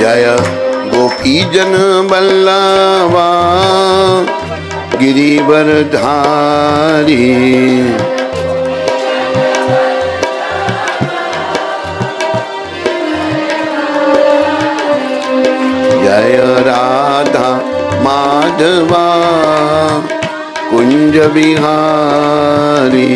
जय गोपी जन बल्लभा गिरिवर धारी। जय राधा माधवा कुंज बिहारी।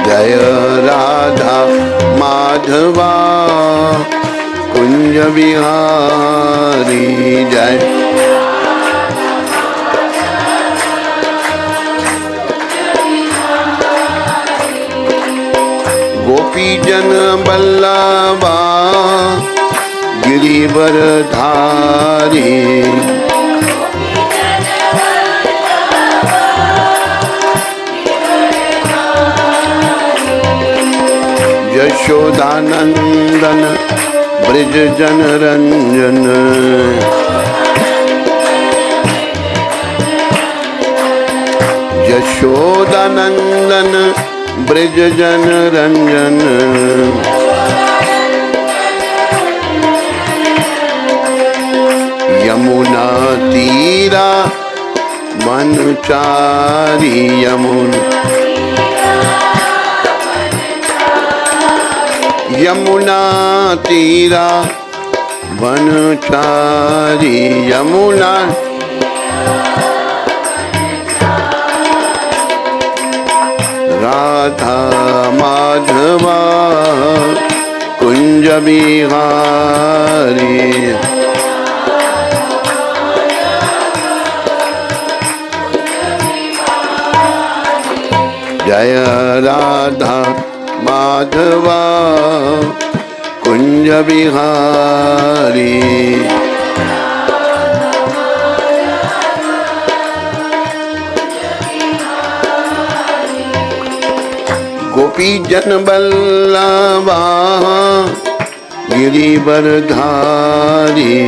जय राधा माधवा कुंज बिहारी। जय गोपी जन बल्लभा गिरिवर धारी। यशोदानंदन ब्रज जन रंजन। यशोदानंदन ब्रज जन रंजन। यमुना तीरा वनचारी। यमुना तीरा वनचारी। यमुना राधा माधवा कुंज बिहारी। जय राधा माधवा कुंज बिहारी। गोपी जन बल्लभा गिरिवर धारी।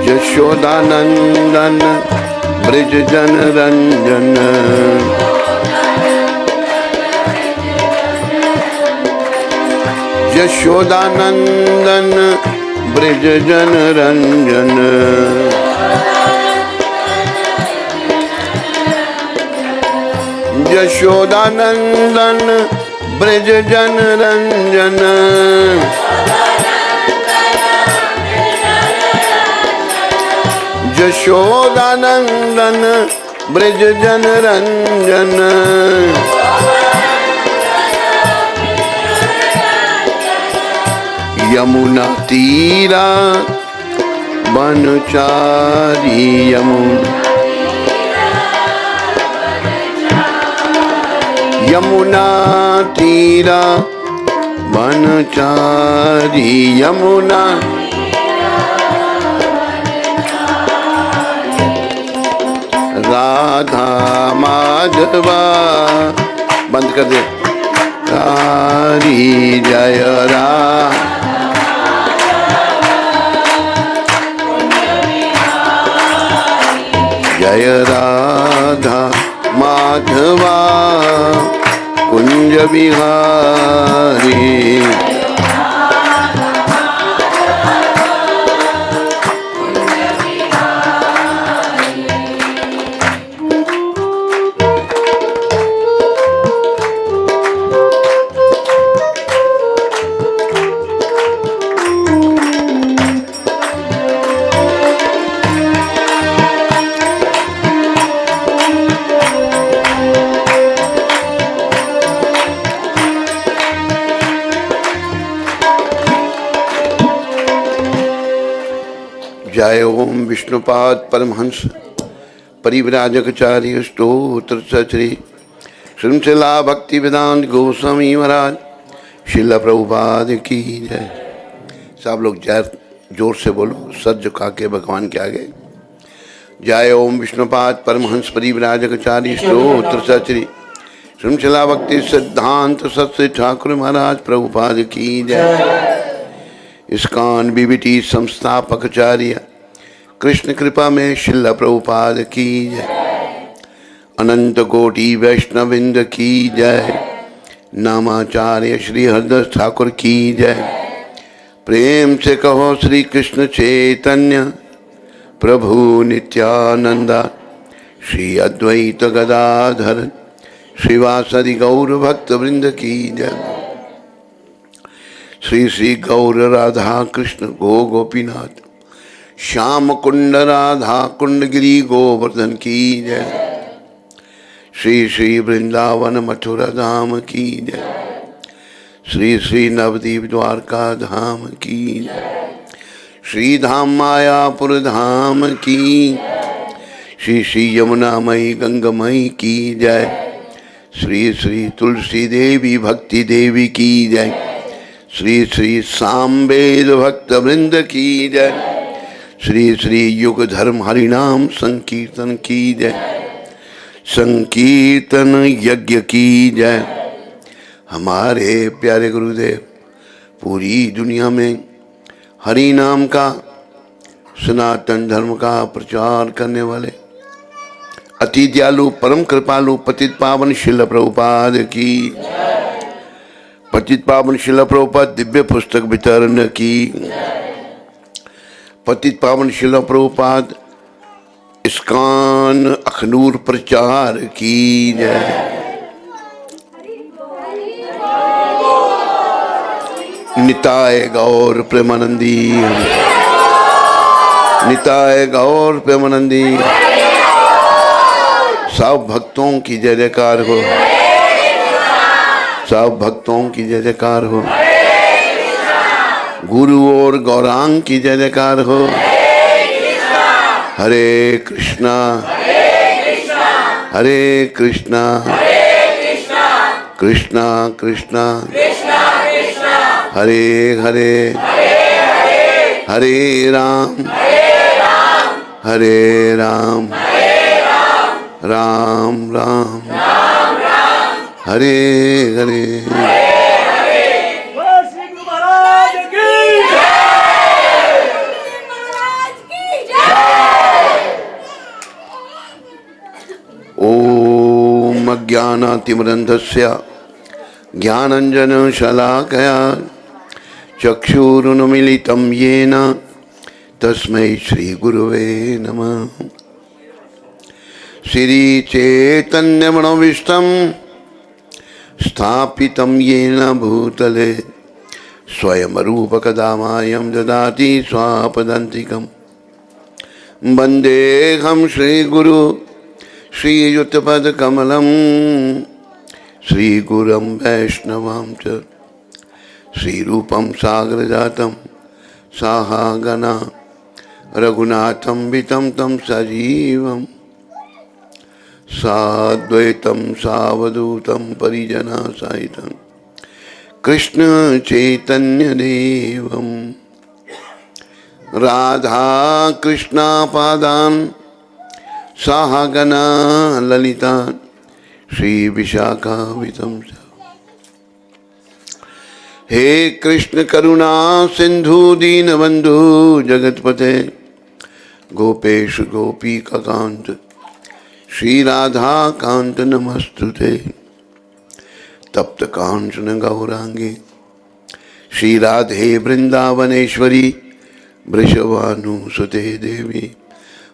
यशोदानंदन ब्रज जन रंजन। यशोदानंदन ब्रज जन रंजन। यशोदानंदन ब्रज जन रंजन। यशोदानंदन ब्रज जन रंजन। यमुना तीरा वनचारी। यमुना तीरा वनचारी। यमुना राधा माधवा बंद कर दे तारी। जय जय राधा माधवा कुंज बिहारी। जय ओम विष्णुपाद परमहंस परिव्राजकचार्य स्तोत्र श्री श्रृंखला भक्ति वेदांत गोस्वामी महाराज शिला प्रभुपाद की जय। सब लोग जय जोर से बोलो, सर झुका के भगवान के आगे। जय ओम विष्णुपाद परमहंस परिव्राजकचार्य स्तोत्र श्री श्रृंखला भक्ति सिद्धांत सत्य ठाकुर महाराज प्रभुपाद की जय। इस्कॉन बीबीटी संस्थापकाचार्य कृष्ण कृपा में शिला प्रभुपाद की जय। अनंत कोटि वैष्णविंद की जय। नामाचार्य श्री हरदास ठाकुर की जय। प्रेम से कहो श्री कृष्ण चैतन्य प्रभु नित्यानंदा श्री अद्वैत गदाधर श्रीवासदि गौर भक्त वृंद की जय। श्री श्री गौर राधा कृष्ण गो गोपीनाथ श्याम कुंड राधा कुंड गिरी गोवर्धन की जय। श्री श्री वृंदावन मथुरा धाम की जय। श्री श्री नवदीप द्वारका धाम की जय। श्री धाम मायापुर धाम की। श्री श्री यमुनामयी गंगामयी की जय। श्री श्री तुलसी देवी भक्ति देवी की जय। श्री श्री सामवेद भक्त वृंद की जय। श्री श्री युग धर्म हरिनाम संकीर्तन की जय। संकीर्तन यज्ञ की जय। हमारे प्यारे गुरुदेव पूरी दुनिया में हरि नाम का सनातन धर्म का प्रचार करने वाले अति दयालु परम कृपालु पतित पावन शिला प्रभुपाद की। पतित पावन शिला प्रभुपाद दिव्य पुस्तक वितरण की। पतित पावन शिला प्रभुपाद इस्कॉन अखनूर प्रचार की जय। निताय गौर प्रेमानंदी। निताय गौर प्रेमानंदी। सब भक्तों की जय जयकार हो। सब भक्तों की जय जयकार हो। गुरु और गौरांग की जय जयकार हो। हरे कृष्णा हरे कृष्णा कृष्णा कृष्णा हरे हरे हरे राम हरे राम राम राम हरे हरे। ओम अज्ञानातिमरन्धस्य ज्ञानाञ्जनशलाकया चक्षुरुन्मीलितं येन तस्मै श्रीगुरुवे नमः। श्रीचैतन्यमनोभीष्टं स्थापितं येन भूतले स्वयं रूपकदा मायं ददाति स्वापदान्तिकं। वन्देऽहं श्रीगुरु श्रीयुतपदकमलं श्रीगुरुं वैष्णवां च श्रीरूपं सागरजातं साहागना रघुनाथं वितं तं सजीवं साद्वैतं सावधूतं परिजनसहितं कृष्ण चैतन्य देवं राधा कृष्णा पादान् साहागना ललिता श्री विशाखावितं च। हे कृष्ण करुणा सिंधु दीनबंधु जगतपते गोपेश गोपीकांत श्री राधा कांत नमस्तुते। तप्त कांचन गौरांगी श्री राधे वृंदावनेश्वरी वृषभानुसुते देवी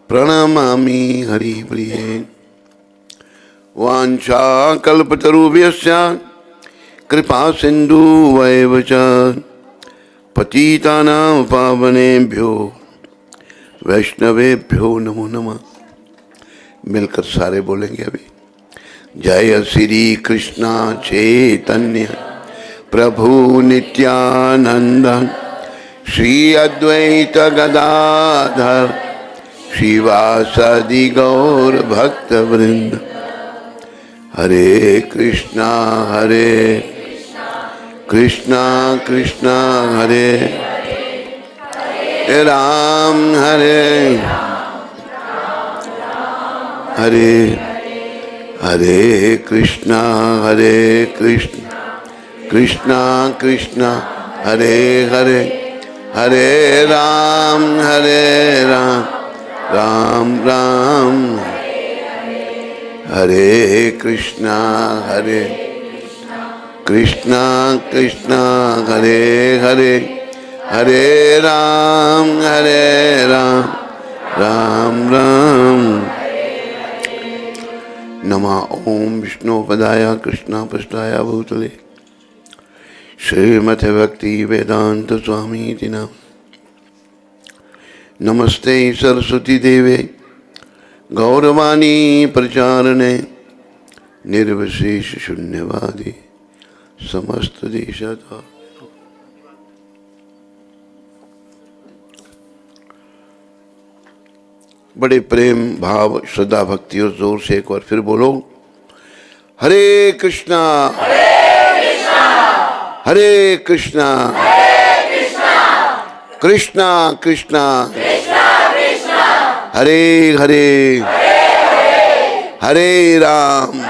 प्रणमामि हरिप्रिये। वाञ्छा कल्पतरुभ्यश्च कृपा सिन्धुवैव च पतितानां पावनेभ्यो वैष्णवेभ्यो नमो नमः। मिलकर सारे बोलेंगे अभी। जय श्री कृष्ण चैतन्य प्रभु नित्यानंद श्री अद्वैत गदाधर शिवासादि गौर भक्त वृंद। हरे कृष्णा कृष्णा हरे राम हरे हरे कृष्णा कृष्णा कृष्णा हरे हरे हरे राम राम राम हरे कृष्णा कृष्णा हरे हरे हरे राम राम राम। नमः ओम विष्णुपदाय कृष्णपृष्ठाय भूतले श्रीमते भक्ति वेदांत स्वामी नाम। नमस्ते सरस्वती देवे गौरवाणी प्रचारणे निर्विशेष शून्यवादी समस्त देशता। बड़े प्रेम भाव श्रद्धा भक्ति और जोर से एक बार फिर बोलो, हरे कृष्णा कृष्णा कृष्णा हरे हरे हरे राम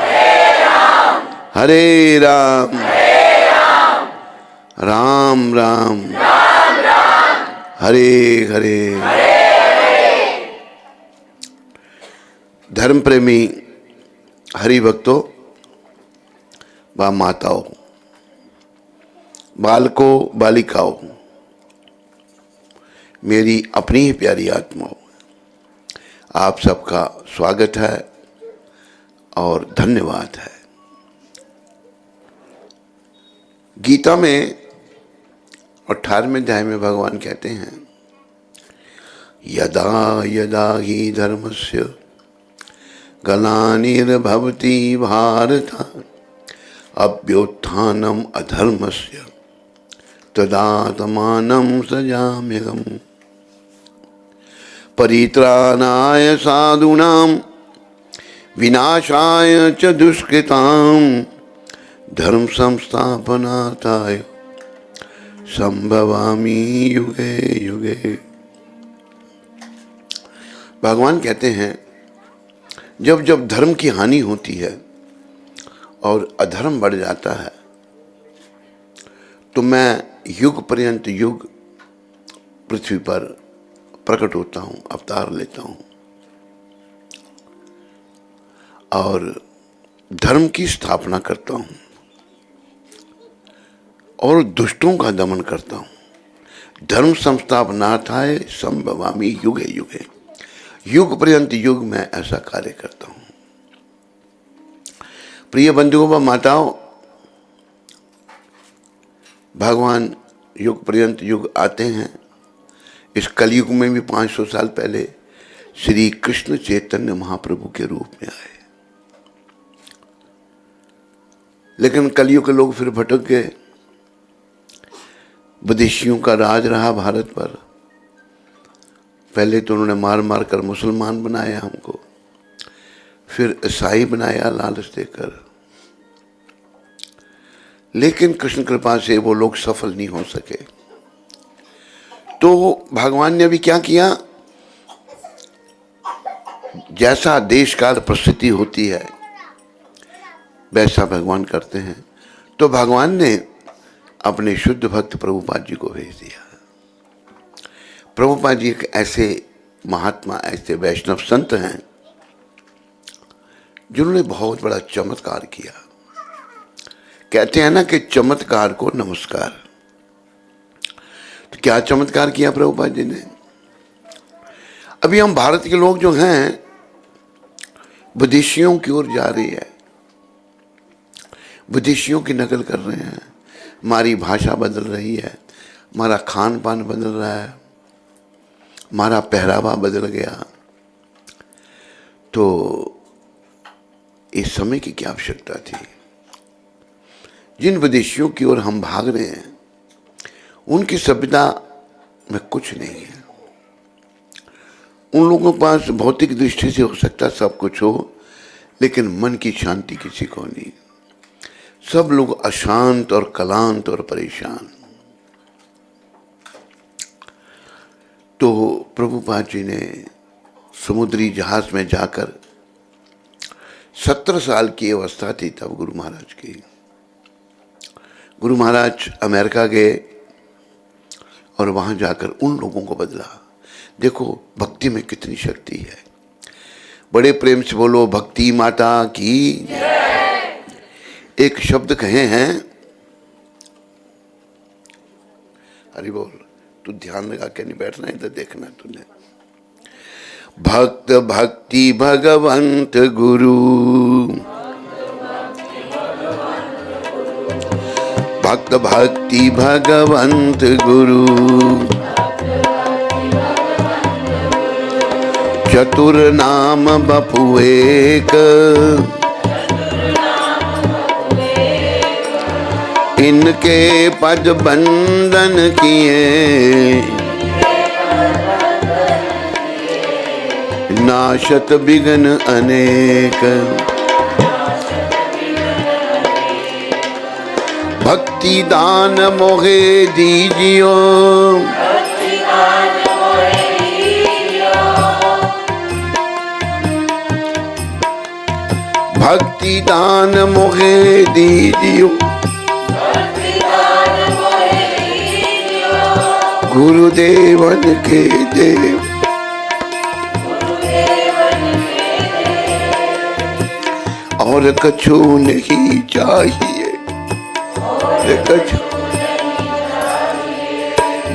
राम राम हरे हरे। धर्म प्रेमी हरि भक्तों व माताओं, बालकों बालिकाओं, मेरी अपनी ही प्यारी आत्माओं, आप सबका स्वागत है और धन्यवाद है। गीता में 18वें अध्याय में भगवान कहते हैं, यदा यदा ही धर्मस्य ग्लानिर्भवति भारत अभ्युत्थानम् अधर्मस्य तदात्मानं सृजाम्यहम्। परित्राणाय साधूनां विनाशाय च दुष्कृतां धर्म संस्थापनार्थाय संभवामि युगे युगे। भगवान कहते हैं, जब जब धर्म की हानि होती है और अधर्म बढ़ जाता है तो मैं युग पर्यंत युग पृथ्वी पर प्रकट होता हूं, अवतार लेता हूं और धर्म की स्थापना करता हूं और दुष्टों का दमन करता हूं। धर्म संस्थापनार्थाय संभवामि युगे युगे, युग पर्यंत युग में ऐसा कार्य करता हूं। प्रिय बंधुओं व माताओं, भगवान युग पर्यंत युग आते हैं। इस कलयुग में भी 500 साल पहले श्री कृष्ण चैतन्य महाप्रभु के रूप में आए, लेकिन कलयुग के लोग फिर भटक गए। विदेशियों का राज रहा भारत पर। पहले तो उन्होंने मार मार कर मुसलमान बनाया हमको, फिर ईसाई बनाया लालच देकर, लेकिन कृष्ण कृपा से वो लोग सफल नहीं हो सके। तो भगवान ने अभी क्या किया, जैसा देश काल परिस्थिति होती है वैसा भगवान करते हैं। तो भगवान ने अपने शुद्ध भक्त प्रभुपाद जी को भेज दिया। प्रभुपाद जी एक ऐसे महात्मा, ऐसे वैष्णव संत हैं जिन्होंने बहुत बड़ा चमत्कार किया। कहते हैं ना कि चमत्कार को नमस्कार। तो क्या चमत्कार किया प्रभुपाद जी ने? अभी हम भारत के लोग जो हैं विदेशियों की ओर जा रही है, विदेशियों की नकल कर रहे हैं। हमारी भाषा बदल रही है, हमारा खान पान बदल रहा है, हमारा पहरावा बदल गया। तो इस समय की क्या आवश्यकता थी? जिन विदेशियों की ओर हम भाग रहे हैं उनकी सभ्यता में कुछ नहीं है। उन लोगों के पास भौतिक दृष्टि से हो सकता सब कुछ हो, लेकिन मन की शांति किसी को नहीं। सब लोग अशांत और क्लांत और परेशान। तो प्रभुपाद जी ने समुद्री जहाज में जाकर 17 साल की अवस्था थी तब गुरु महाराज की। गुरु महाराज अमेरिका गए और वहां जाकर उन लोगों को बदला। देखो भक्ति में कितनी शक्ति है। बड़े प्रेम से बोलो भक्ति माता की। एक शब्द कहे हैं, हरि बोल। तू ध्यान लगा के नहीं बैठना, इधर देखना तूने। भक्त भक्ति भगवंत गुरु, भक्त भक्ति भगवंत गुरु, चतुर नाम बपु एक, इनके पद बंदन किए, नाशत विघ्न अनेक। भक्ति दान मोहे दीजियो, भक्ति दान मोहे दीजियो, गुरुदेवन के देव। और कछु नहीं चाहिए, कछु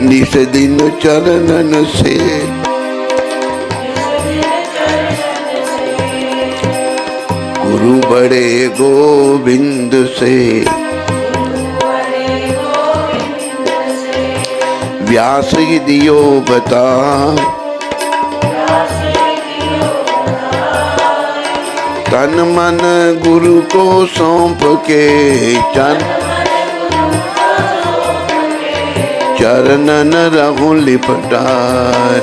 निस दिन चरणन से, गुरु बड़े गोविंद से, व्यास दियो बता, तन मन गुरु को सौंप के, चरणन रहूं लिपटाए।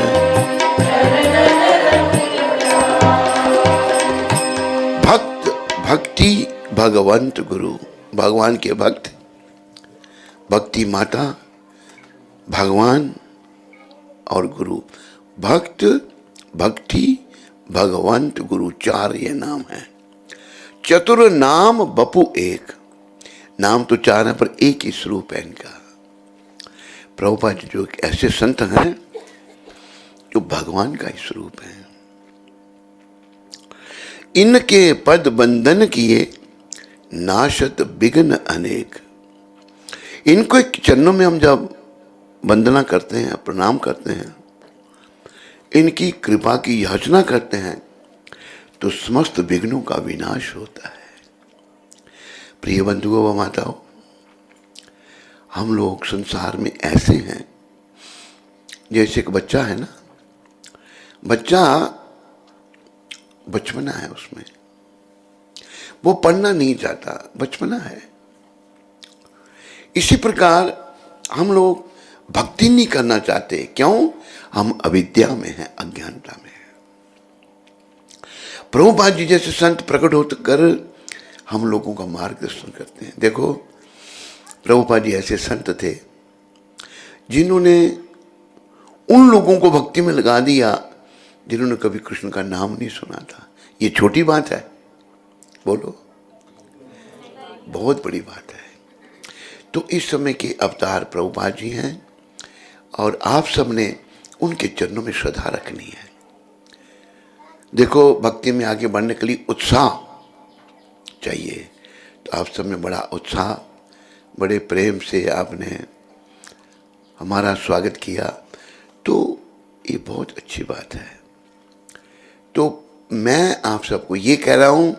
भक्त भक्ति भगवंत गुरु, भगवान के भक्त, भक्ति माता, भगवान और गुरु। भक्त भक्ति भगवंत गुरु, चार ये नाम है। चतुर नाम बपु एक, नाम तो चार है पर एक ही स्वरूप है इनका। प्रभुपाद जी जो ऐसे संत हैं जो भगवान का ही स्वरूप है। इनके पद बंधन किए, नाशत विघ्न अनेक। इनको एक चरणों में हम जब वंदना करते हैं, प्रणाम करते हैं, इनकी कृपा की याचना करते हैं, तो समस्त विघ्नों का विनाश होता है। प्रिय बंधुओं व माताओं, हम लोग संसार में ऐसे हैं जैसे एक बच्चा है ना, बच्चा बचपना है, उसमें वो पढ़ना नहीं चाहता, बचपना है। इसी प्रकार हम लोग भक्ति नहीं करना चाहते। क्यों? हम अविद्या में हैं, अज्ञानता में हैं। प्रभुपाद जी जैसे संत प्रकट होकर हम लोगों का मार्गदर्शन करते हैं। देखो प्रभुपाद जी ऐसे संत थे जिन्होंने उन लोगों को भक्ति में लगा दिया जिन्होंने कभी कृष्ण का नाम नहीं सुना था। ये छोटी बात है? बोलो, बहुत बड़ी बात है। तो इस समय के अवतार प्रभुपाद जी हैं और आप सबने उनके चरणों में श्रद्धा रखनी है। देखो भक्ति में आगे बढ़ने के लिए उत्साह चाहिए, तो आप सब में बड़ा उत्साह, बड़े प्रेम से आपने हमारा स्वागत किया, तो ये बहुत अच्छी बात है। तो मैं आप सबको ये कह रहा हूं,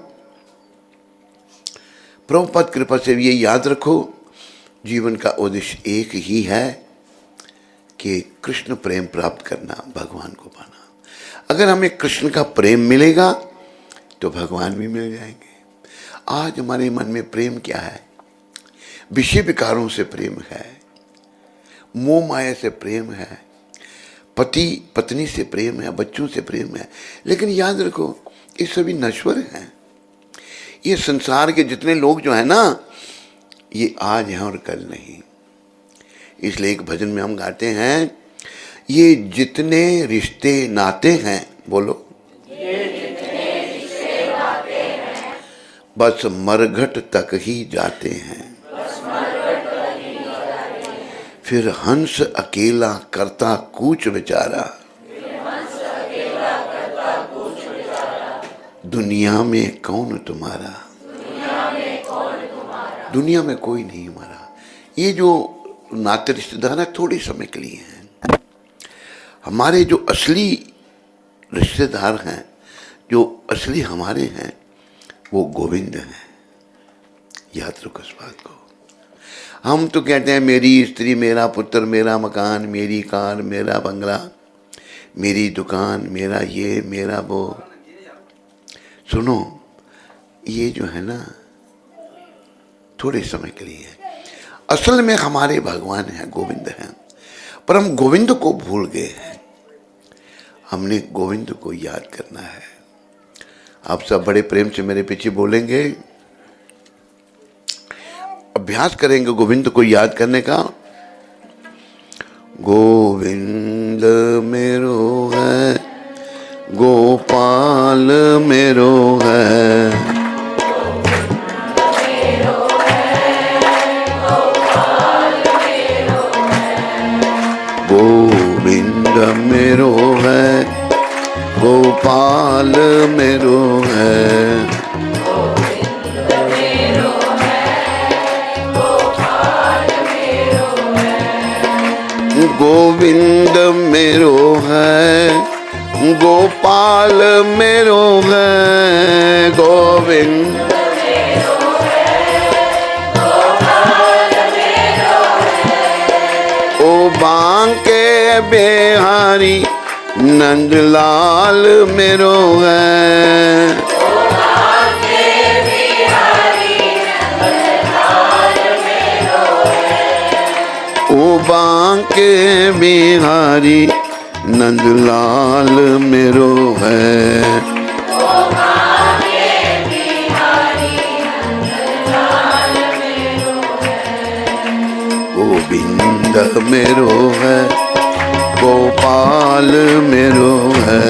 प्रभुपाद कृपा से ये याद रखो, जीवन का उद्देश्य एक ही है कि कृष्ण प्रेम प्राप्त करना, भगवान को पाना। अगर हमें कृष्ण का प्रेम मिलेगा तो भगवान भी मिल जाएंगे। आज हमारे मन में प्रेम क्या है? विषय विकारों से प्रेम है, मोह माया से प्रेम है, पति पत्नी से प्रेम है, बच्चों से प्रेम है, लेकिन याद रखो ये सभी नश्वर हैं। ये संसार के जितने लोग जो है ना, ये आज हैं और कल नहीं। इसलिए एक भजन में हम गाते हैं, ये जितने रिश्ते नाते हैं, बोलो, ये जितने रिश्ते नाते हैं, बस मरघट तक ही जाते हैं। बस मरघट तक ही जाते हैं। फिर हंस अकेला करता कूच बेचारा, फिर हंस अकेला करता कूच बेचारा। दुनिया में कौन तुम्हारा, दुनिया में कौन तुम्हारा। दुनिया में कोई नहीं हमारा। ये जो नाते रिश्तेदार है थोड़े समय के लिए हैं। हमारे जो असली रिश्तेदार हैं, जो असली हमारे हैं, वो गोविंद हैं। याद रखो इस बात को। हम तो कहते हैं मेरी स्त्री, मेरा पुत्र, मेरा मकान, मेरी कार, मेरा बंगला, मेरी दुकान, मेरा ये, मेरा वो। सुनो, ये जो है ना थोड़े समय के लिए है। असल में हमारे भगवान हैं, गोविंद हैं, पर हम गोविंद को भूल गए हैं। हमने गोविंद को याद करना है। आप सब बड़े प्रेम से मेरे पीछे बोलेंगे, अभ्यास करेंगे गोविंद को याद करने का। गोविंद मेरो है, गोपाल मेरो है, गोविंद मेरो है, गोपाल मेरो है, गोविंद मेरो है, गोपाल मेरो है, गोविंद ओ बांके बिहारी नंदलाल मेरो है, ओ बांके बिहारी नंदलाल मेरो है, गोविंद मेरो है, गोपाल मेरो है,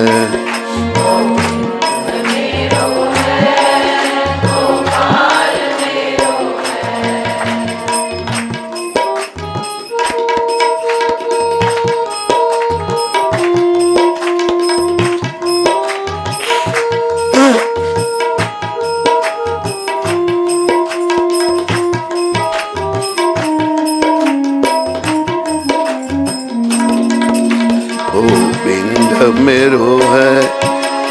गोविंद मेरो है,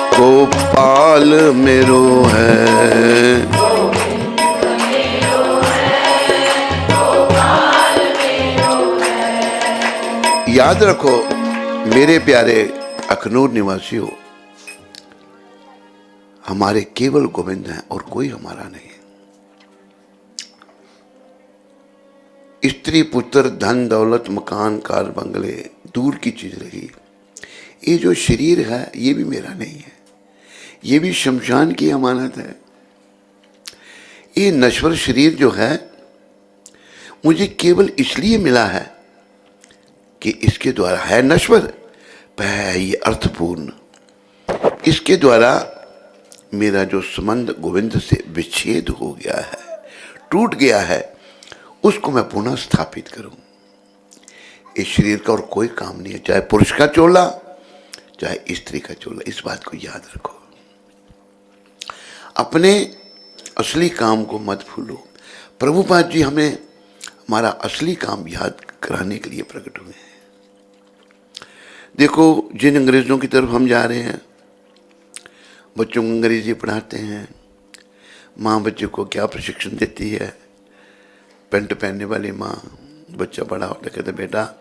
गोपाल मेरो है। याद रखो मेरे प्यारे अखनूर निवासियों, हमारे केवल गोविंद हैं और कोई हमारा नहीं है। स्त्री पुत्र धन दौलत मकान कार बंगले दूर की चीज रही। ये जो शरीर है ये भी मेरा नहीं है, ये भी शमशान की अमानत है। ये नश्वर शरीर जो है मुझे केवल इसलिए मिला है कि इसके द्वारा है नश्वर, पर है ये अर्थपूर्ण। इसके द्वारा मेरा जो संबंध गोविंद से विच्छेद हो गया है, टूट गया है, उसको मैं पुनः स्थापित करूं। इस शरीर का और कोई काम नहीं है, चाहे पुरुष का चोला चाहे स्त्री का चोला। इस बात को याद रखो। अपने असली काम को मत भूलो। प्रभुपाद जी हमें हमारा असली काम याद कराने के लिए प्रकट हुए हैं। देखो, जिन अंग्रेजों की तरफ हम जा रहे हैं, बच्चों को अंग्रेजी पढ़ाते हैं, माँ बच्चे को क्या प्रशिक्षण देती है, पेंट पहनने वाली माँ, बच्चा बड़ा होता कहता बेटा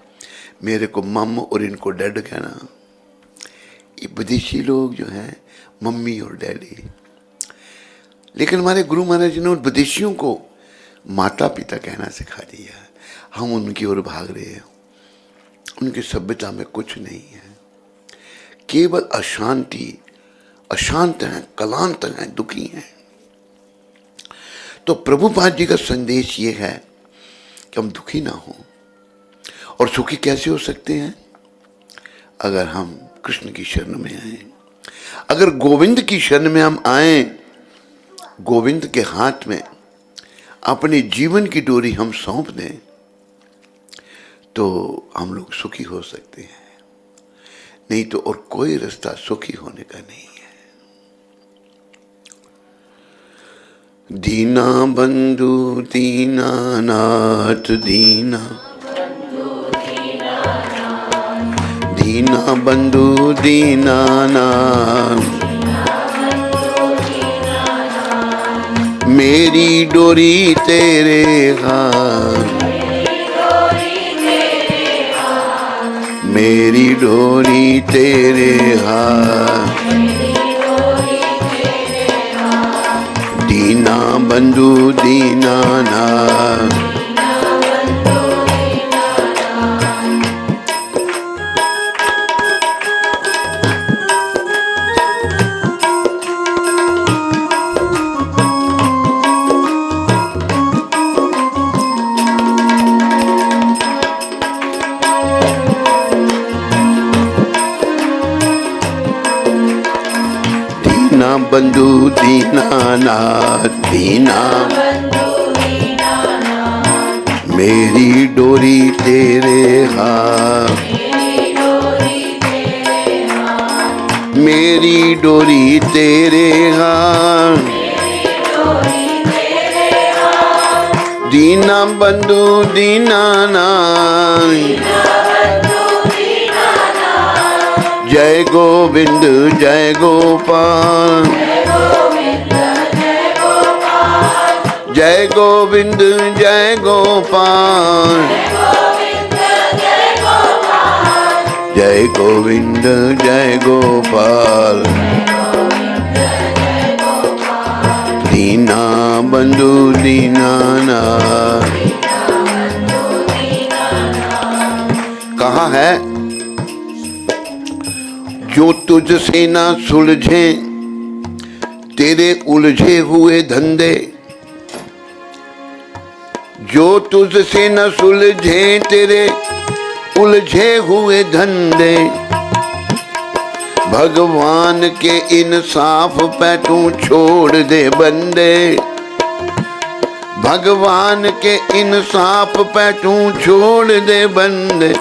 मेरे को मम और इनको डैड कहना। ये विदेशी लोग जो हैं मम्मी और डैडी, लेकिन हमारे गुरु महाराज जी ने उन विदेशियों को माता पिता कहना सिखा दिया। हम उनकी ओर भाग रहे हैं, उनकी सभ्यता में कुछ नहीं है। केवल अशांति, अशांत हैं, क्लांत हैं, दुखी हैं। तो प्रभुपाद जी का संदेश ये है कि हम दुखी ना हो। और सुखी कैसे हो सकते हैं? अगर हम कृष्ण की शरण में आए, अगर गोविंद की शरण में हम आए, गोविंद के हाथ में अपने जीवन की डोरी हम सौंप दें, तो हम लोग सुखी हो सकते हैं। नहीं तो और कोई रास्ता सुखी होने का नहीं है। दीना बंधु दीनानाथ दीना, दीना बंधु दीनानाथ, मेरी डोरी तेरे हाथ, मेरी डोरी तेरे हाथ, दीना बंधु दीनानाथ। दीना बंधु दीनानाथ, दीना मेरी डोरी तेरे हाथ, मेरी डोरी तेरे हाथ, दीना बंधु दीनानाथ। जय गोविंद जय गोपाल, जय गोविंद जय गोपाल, जय गोविंद जय गोपाल, दीना बंधु दीनानाथ। कहा है, जो तुझसे ना सुलझे तेरे उलझे हुए धंधे, जो तुझसे न सुलझे तेरे उलझे हुए धंधे, भगवान के इंसाफ पे तू छोड़ दे बंदे, भगवान के इंसाफ पे तू छोड़ दे बंदे।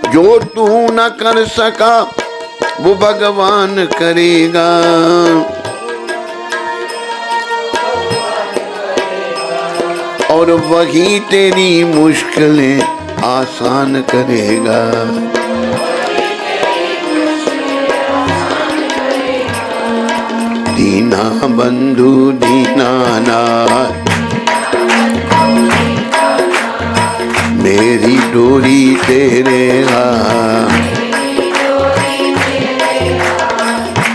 जो तू न कर सका वो भगवान करेगा, और वही तेरी मुश्किलें आसान करेगा। दीना बंधु दीनानाथ, मेरी डोरी तेरे हाथ,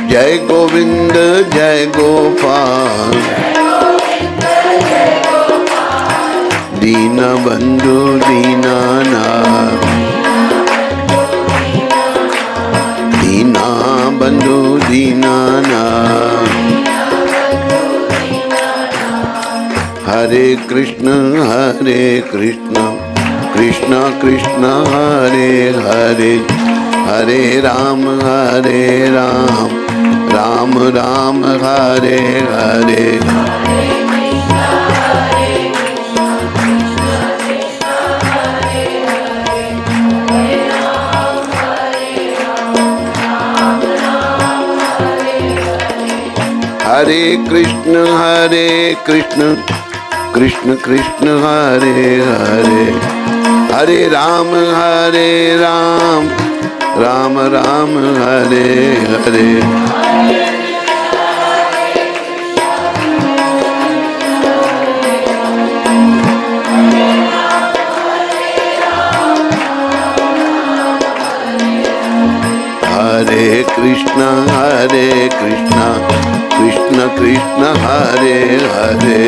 जय गोविंद जय गोपाल, दीना बंधु दीनानाथ, दीना बंधु दीनानाथ। हरे कृष्ण कृष्ण कृष्ण हरे हरे, हरे राम राम राम हरे हरे। हरे कृष्ण कृष्ण कृष्ण हरे हरे, हरे राम राम राम हरे हरे। हरे कृष्ण कृष्ण कृष्ण हरे हरे,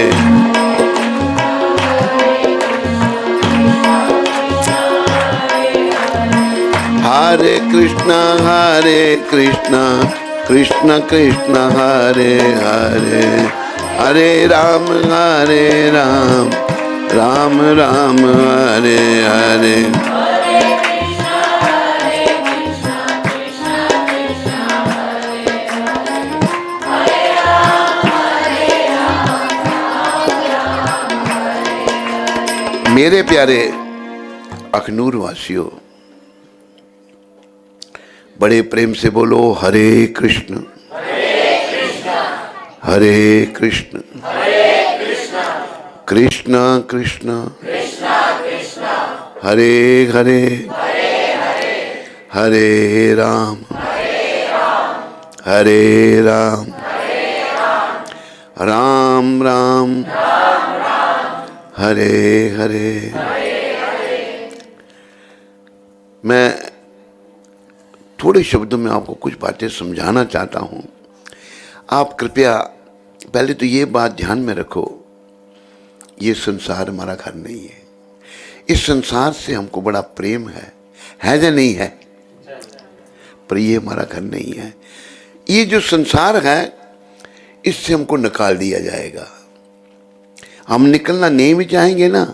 हरे कृष्णा कृष्ण कृष्ण हरे हरे, हरे राम राम राम हरे हरे। मेरे प्यारे अखनूर वासियों, बड़े प्रेम से बोलो हरे कृष्ण हरे कृष्ण कृष्ण कृष्ण हरे हरे, हरे राम हरे राम राम राम हरे हरे। मैं थोड़े शब्दों में आपको कुछ बातें समझाना चाहता हूँ। आप कृपया पहले तो ये बात ध्यान में रखो, ये संसार हमारा घर नहीं है। इस संसार से हमको बड़ा प्रेम है या नहीं है, पर ये हमारा घर नहीं है। ये जो संसार है इससे हमको निकाल दिया जाएगा। हम निकलना नहीं भी चाहेंगे ना,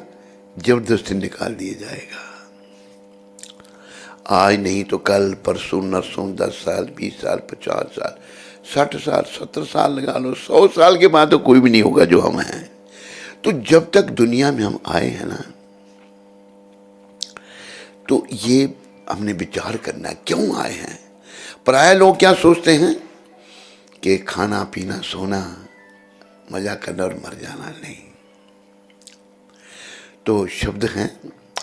जबरदस्ती निकाल दिया जाएगा। आज नहीं तो कल, परसों नरसों, 10 साल 20 साल 50 साल 60 साल 70 साल लगा लो, 100 साल के बाद तो कोई भी नहीं होगा जो हम हैं। तो जब तक दुनिया में हम आए हैं ना, तो ये हमने विचार करना है क्यों आए हैं। प्राय लोग क्या सोचते हैं कि खाना पीना सोना मजा करना और मर जाना, नहीं। तो शब्द हैं,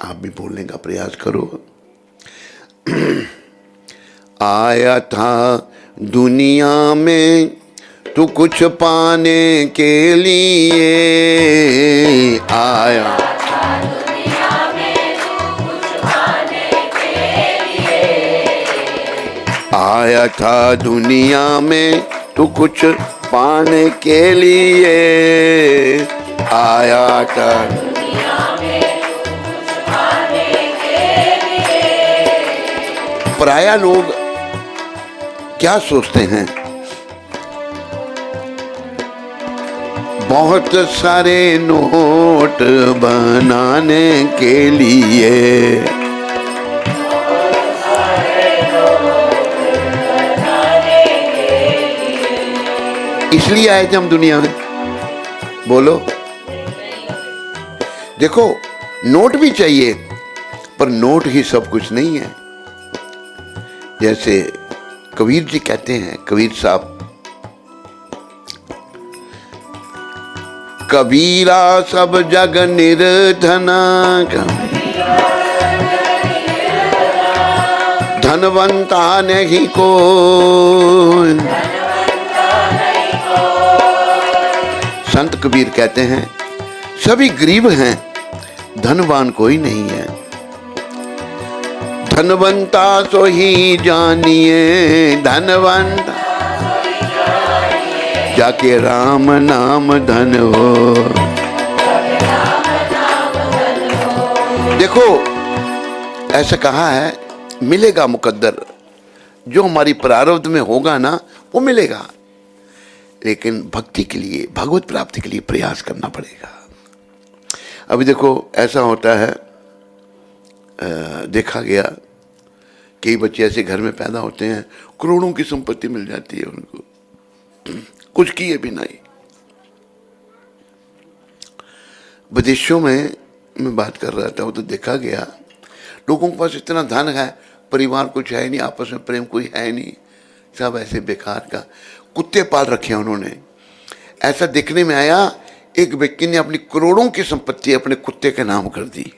आप भी बोलने का प्रयास करो। आया था दुनिया में तू कुछ पाने के लिए, आया आया था दुनिया में तू कुछ पाने के लिए, आया था। प्राय लोग क्या सोचते हैं, बहुत सारे नोट बनाने के लिए, इसलिए आए थे हम दुनिया में। बोलो, देखो नोट भी चाहिए, पर नोट ही सब कुछ नहीं है। जैसे कबीर जी कहते हैं, कबीर साहब, कबीरा सब जग निर्धना, धनवंता नहीं को। संत कबीर कहते हैं सभी गरीब हैं, धनवान कोई नहीं है। धनवंता सो ही जानिए, धनवंता जाके राम नाम धन हो। देखो ऐसा कहा है, मिलेगा मुकद्दर, जो हमारी प्रारब्ध में होगा ना वो मिलेगा, लेकिन भक्ति के लिए, भगवत प्राप्ति के लिए प्रयास करना पड़ेगा। अभी देखो ऐसा होता है, देखा गया कई बच्चे ऐसे घर में पैदा होते हैं, करोड़ों की संपत्ति मिल जाती है उनको, कुछ किए भी नहीं। विदेशों में मैं बात कर रहा था, वो तो देखा गया लोगों के पास इतना धन है, परिवार कुछ है नहीं, आपस में प्रेम कोई है नहीं, सब ऐसे बेकार का। कुत्ते पाल रखे हैं उन्होंने। ऐसा देखने में आया, एक व्यक्ति ने अपनी करोड़ों की संपत्ति अपने कुत्ते के नाम कर दी।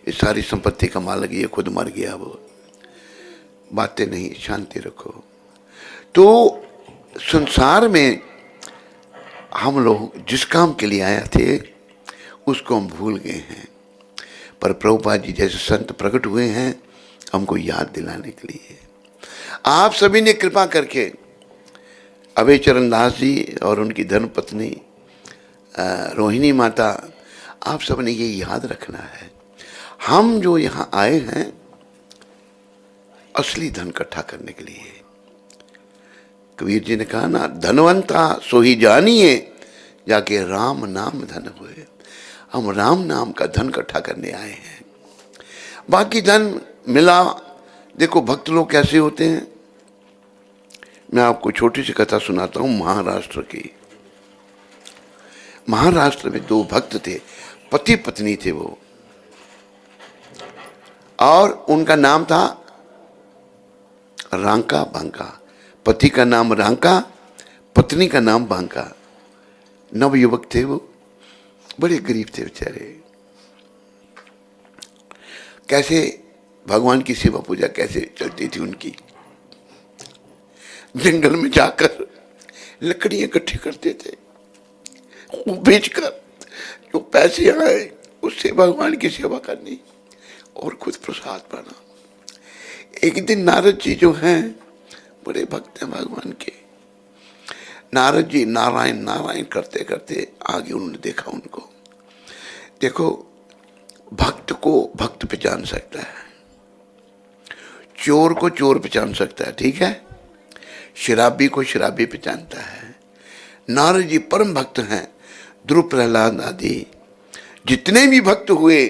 ये सारी संपत्ति का मालिक ये खुद मर गया। वो बातें नहीं, शांति रखो। तो संसार में हम लोग जिस काम के लिए आए थे उसको हम भूल गए हैं, पर प्रभुपाद जी जैसे संत प्रकट हुए हैं हमको याद दिलाने के लिए। आप सभी ने कृपा करके अभय चरण दास जी और उनकी धर्मपत्नी रोहिणी माता, आप सब ने ये याद रखना है, हम जो यहाँ आए हैं असली धन इकट्ठा करने के लिए। कबीर जी ने कहा ना, धनवंता सो ही जानिए जाके राम नाम धन हुए। हम राम नाम का धन इकट्ठा करने आए हैं। बाकी धन मिला, देखो भक्त लोग कैसे होते हैं। मैं आपको छोटी सी कथा सुनाता हूं महाराष्ट्र की। महाराष्ट्र में दो भक्त थे, पति पत्नी थे वो, और उनका नाम था रांका बांका। पति का नाम रांका, पत्नी का नाम बांका। नवयुवक थे वो, बड़े गरीब थे बेचारे। कैसे भगवान की सेवा पूजा कैसे चलती थी उनकी। जंगल में जाकर लकड़ियां इकट्ठी करते थे, बेचकर जो पैसे आए उससे भगवान की सेवा करनी और खुद प्रसाद पाना। एक दिन नारद जी जो हैं, बड़े भक्त हैं भगवान के, नारद जी नारायण नारायण करते करते आगे उन्होंने देखा उनको। देखो, भक्त को भक्त पहचान सकता है, चोर को चोर पहचान सकता है, ठीक है, शराबी को शराबी पहचानता है। नारद जी परम भक्त हैं। ध्रुव प्रहलाद आदि जितने भी भक्त हुए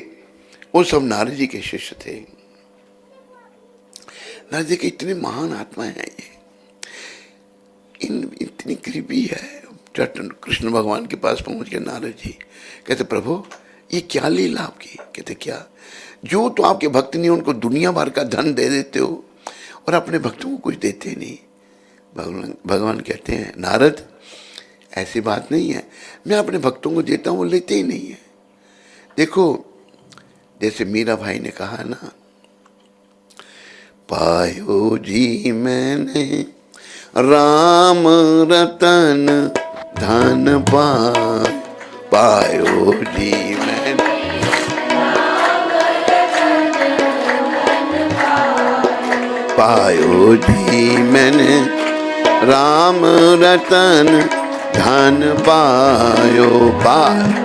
वो सब नारद जी के शिष्य थे। नारद जी के इतने महान आत्मा हैं ये, इतनी गरीबी है। कृष्ण भगवान के पास पहुंच गए नारद जी, कहते प्रभु ये क्या लीला आपकी। कहते क्या, जो तो आपके भक्त नहीं उनको दुनिया भर का धन दे देते हो और अपने भक्तों को कुछ देते नहीं। भगवान कहते हैं नारद ऐसी बात नहीं है, मैं अपने भक्तों को देता हूँ वो लेते ही नहीं है। देखो जैसे मीरा भाई ने कहा ना, पायो जी मैंने राम रतन धन पायो जी मैंने, पायो जी मैंने राम रतन धन पायो। पायो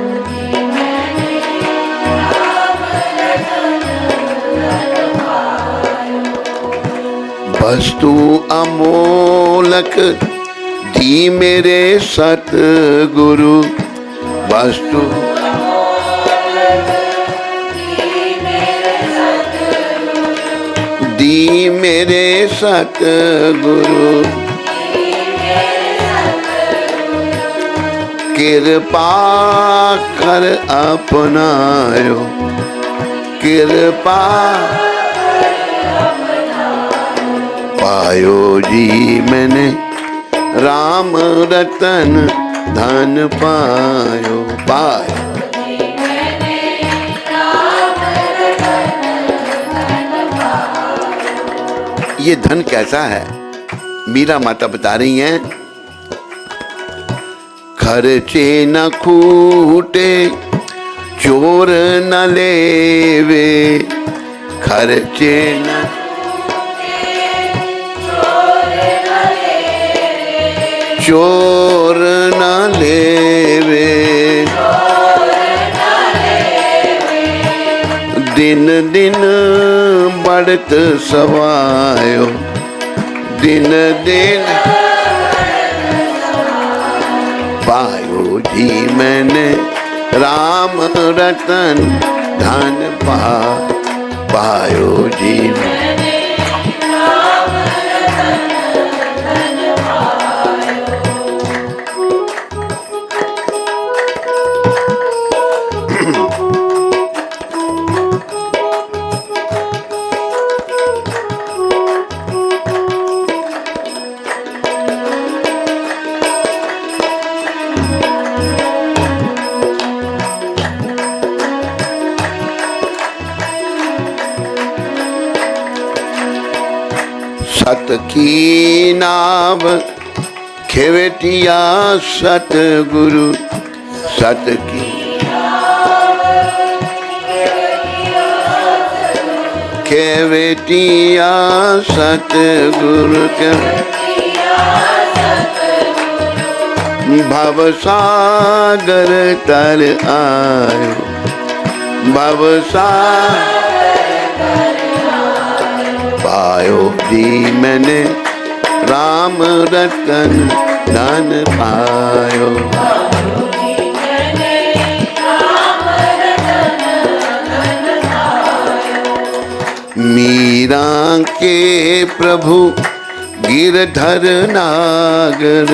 वस्तु अमोलक दी मेरे सतगुरु, वस्तु दी मेरे सतगुरु, कृपा कर अपनायो, कृपा पायो जी मैंने राम रतन धन पायो। पायो ये धन कैसा है, मीरा माता बता रही हैं, खर्चे न खूटे चोर न लेवे, खर्चे न चोर न लेवे, दिन दिन बढ़त सवायो, दिन दिन पायो जी मैंने राम रतन धन पायो जी मैंने। सत की नाव खेवटिया सतगुरु, सत की खेवटिया सतगुरु के, भव सागर तर आयो, भव सागर पायो जी मैंने राम रतन धन पायो। मीरा के प्रभु गिरधर नागर,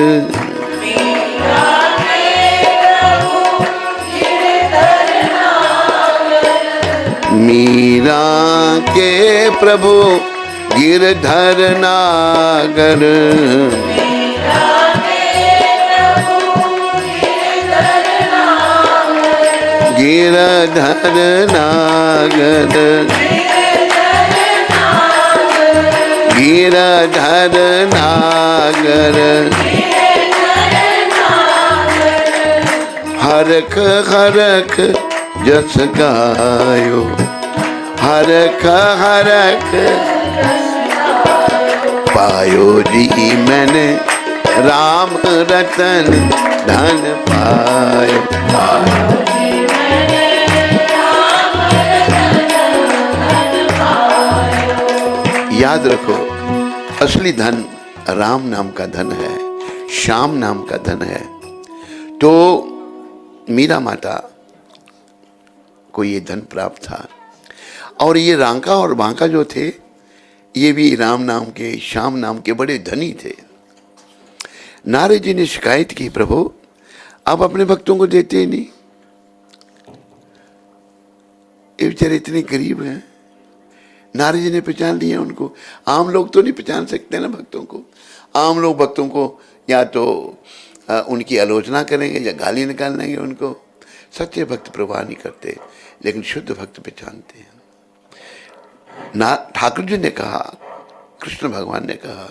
मीरा के प्रभु गिरधर नागर, गिरधर नागर, गिरधर नागर, हरख हरख जस गायो, हरख हरख पायो जी मैंने राम रतन धन पायो। याद रखो, असली धन राम नाम का धन है, श्याम नाम का धन है। तो मीरा माता को ये धन प्राप्त था। और ये रांका और बांका जो थे, ये भी राम नाम के, श्याम नाम के बड़े धनी थे। नारद जी ने शिकायत की, प्रभु आप अपने भक्तों को देते ही नहीं, ये बेचारे इतने गरीब हैं। नारद जी ने पहचान लिया उनको। आम लोग तो नहीं पहचान सकते ना भक्तों को। आम लोग भक्तों को या तो उनकी आलोचना करेंगे या गाली निकाल लेंगे उनको। सच्चे भक्त प्रवाह नहीं करते, लेकिन शुद्ध भक्त पहचानते हैं। ठाकुर जी ने कहा, कृष्ण भगवान ने कहा,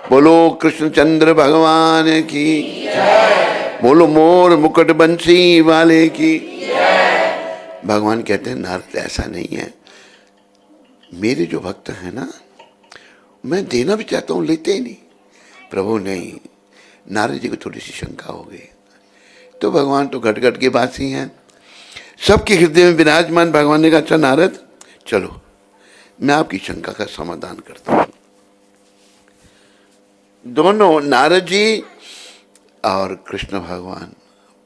बोलो कृष्णचंद्र भगवान की, बोलो मोर मुकुट बंसी वाले की। भगवान कहते हैं, नारद ऐसा नहीं है, मेरे जो भक्त हैं ना, मैं देना भी चाहता हूं, लेते ही नहीं। प्रभु नहीं। नारद जी को थोड़ी सी शंका हो गई। तो भगवान तो घट घट के वासी हैं, सबके हृदय में विराजमान। भगवान ने कहा, अच्छा नारद चलो, मैं आपकी शंका का समाधान करता हूं। दोनों नारद जी और कृष्ण भगवान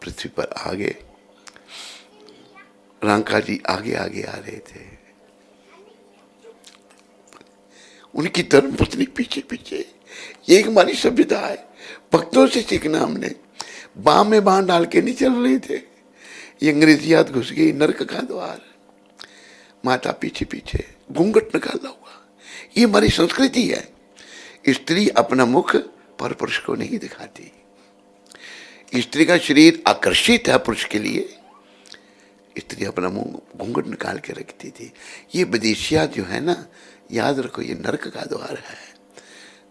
पृथ्वी पर आगे, रांका जी आगे आगे आ रहे थे, उनकी धर्म पत्नी पीछे पीछे। ये हमारी सभ्यता है, भक्तों से सीखना हमने। बाम में बांह डाल के नहीं चल रहे थे। ये अंग्रेजियात घुस गई, नरक का द्वार। माता पीछे पीछे, घूंघट निकाला हुआ। ये हमारी संस्कृति है। स्त्री अपना मुख पर पुरुष को नहीं दिखाती। स्त्री का शरीर आकर्षित है पुरुष के लिए, स्त्री अपना मुंह घूंघट निकाल के रखती थी। ये विदेशिया जो है ना, याद रखो, ये नरक का द्वार है।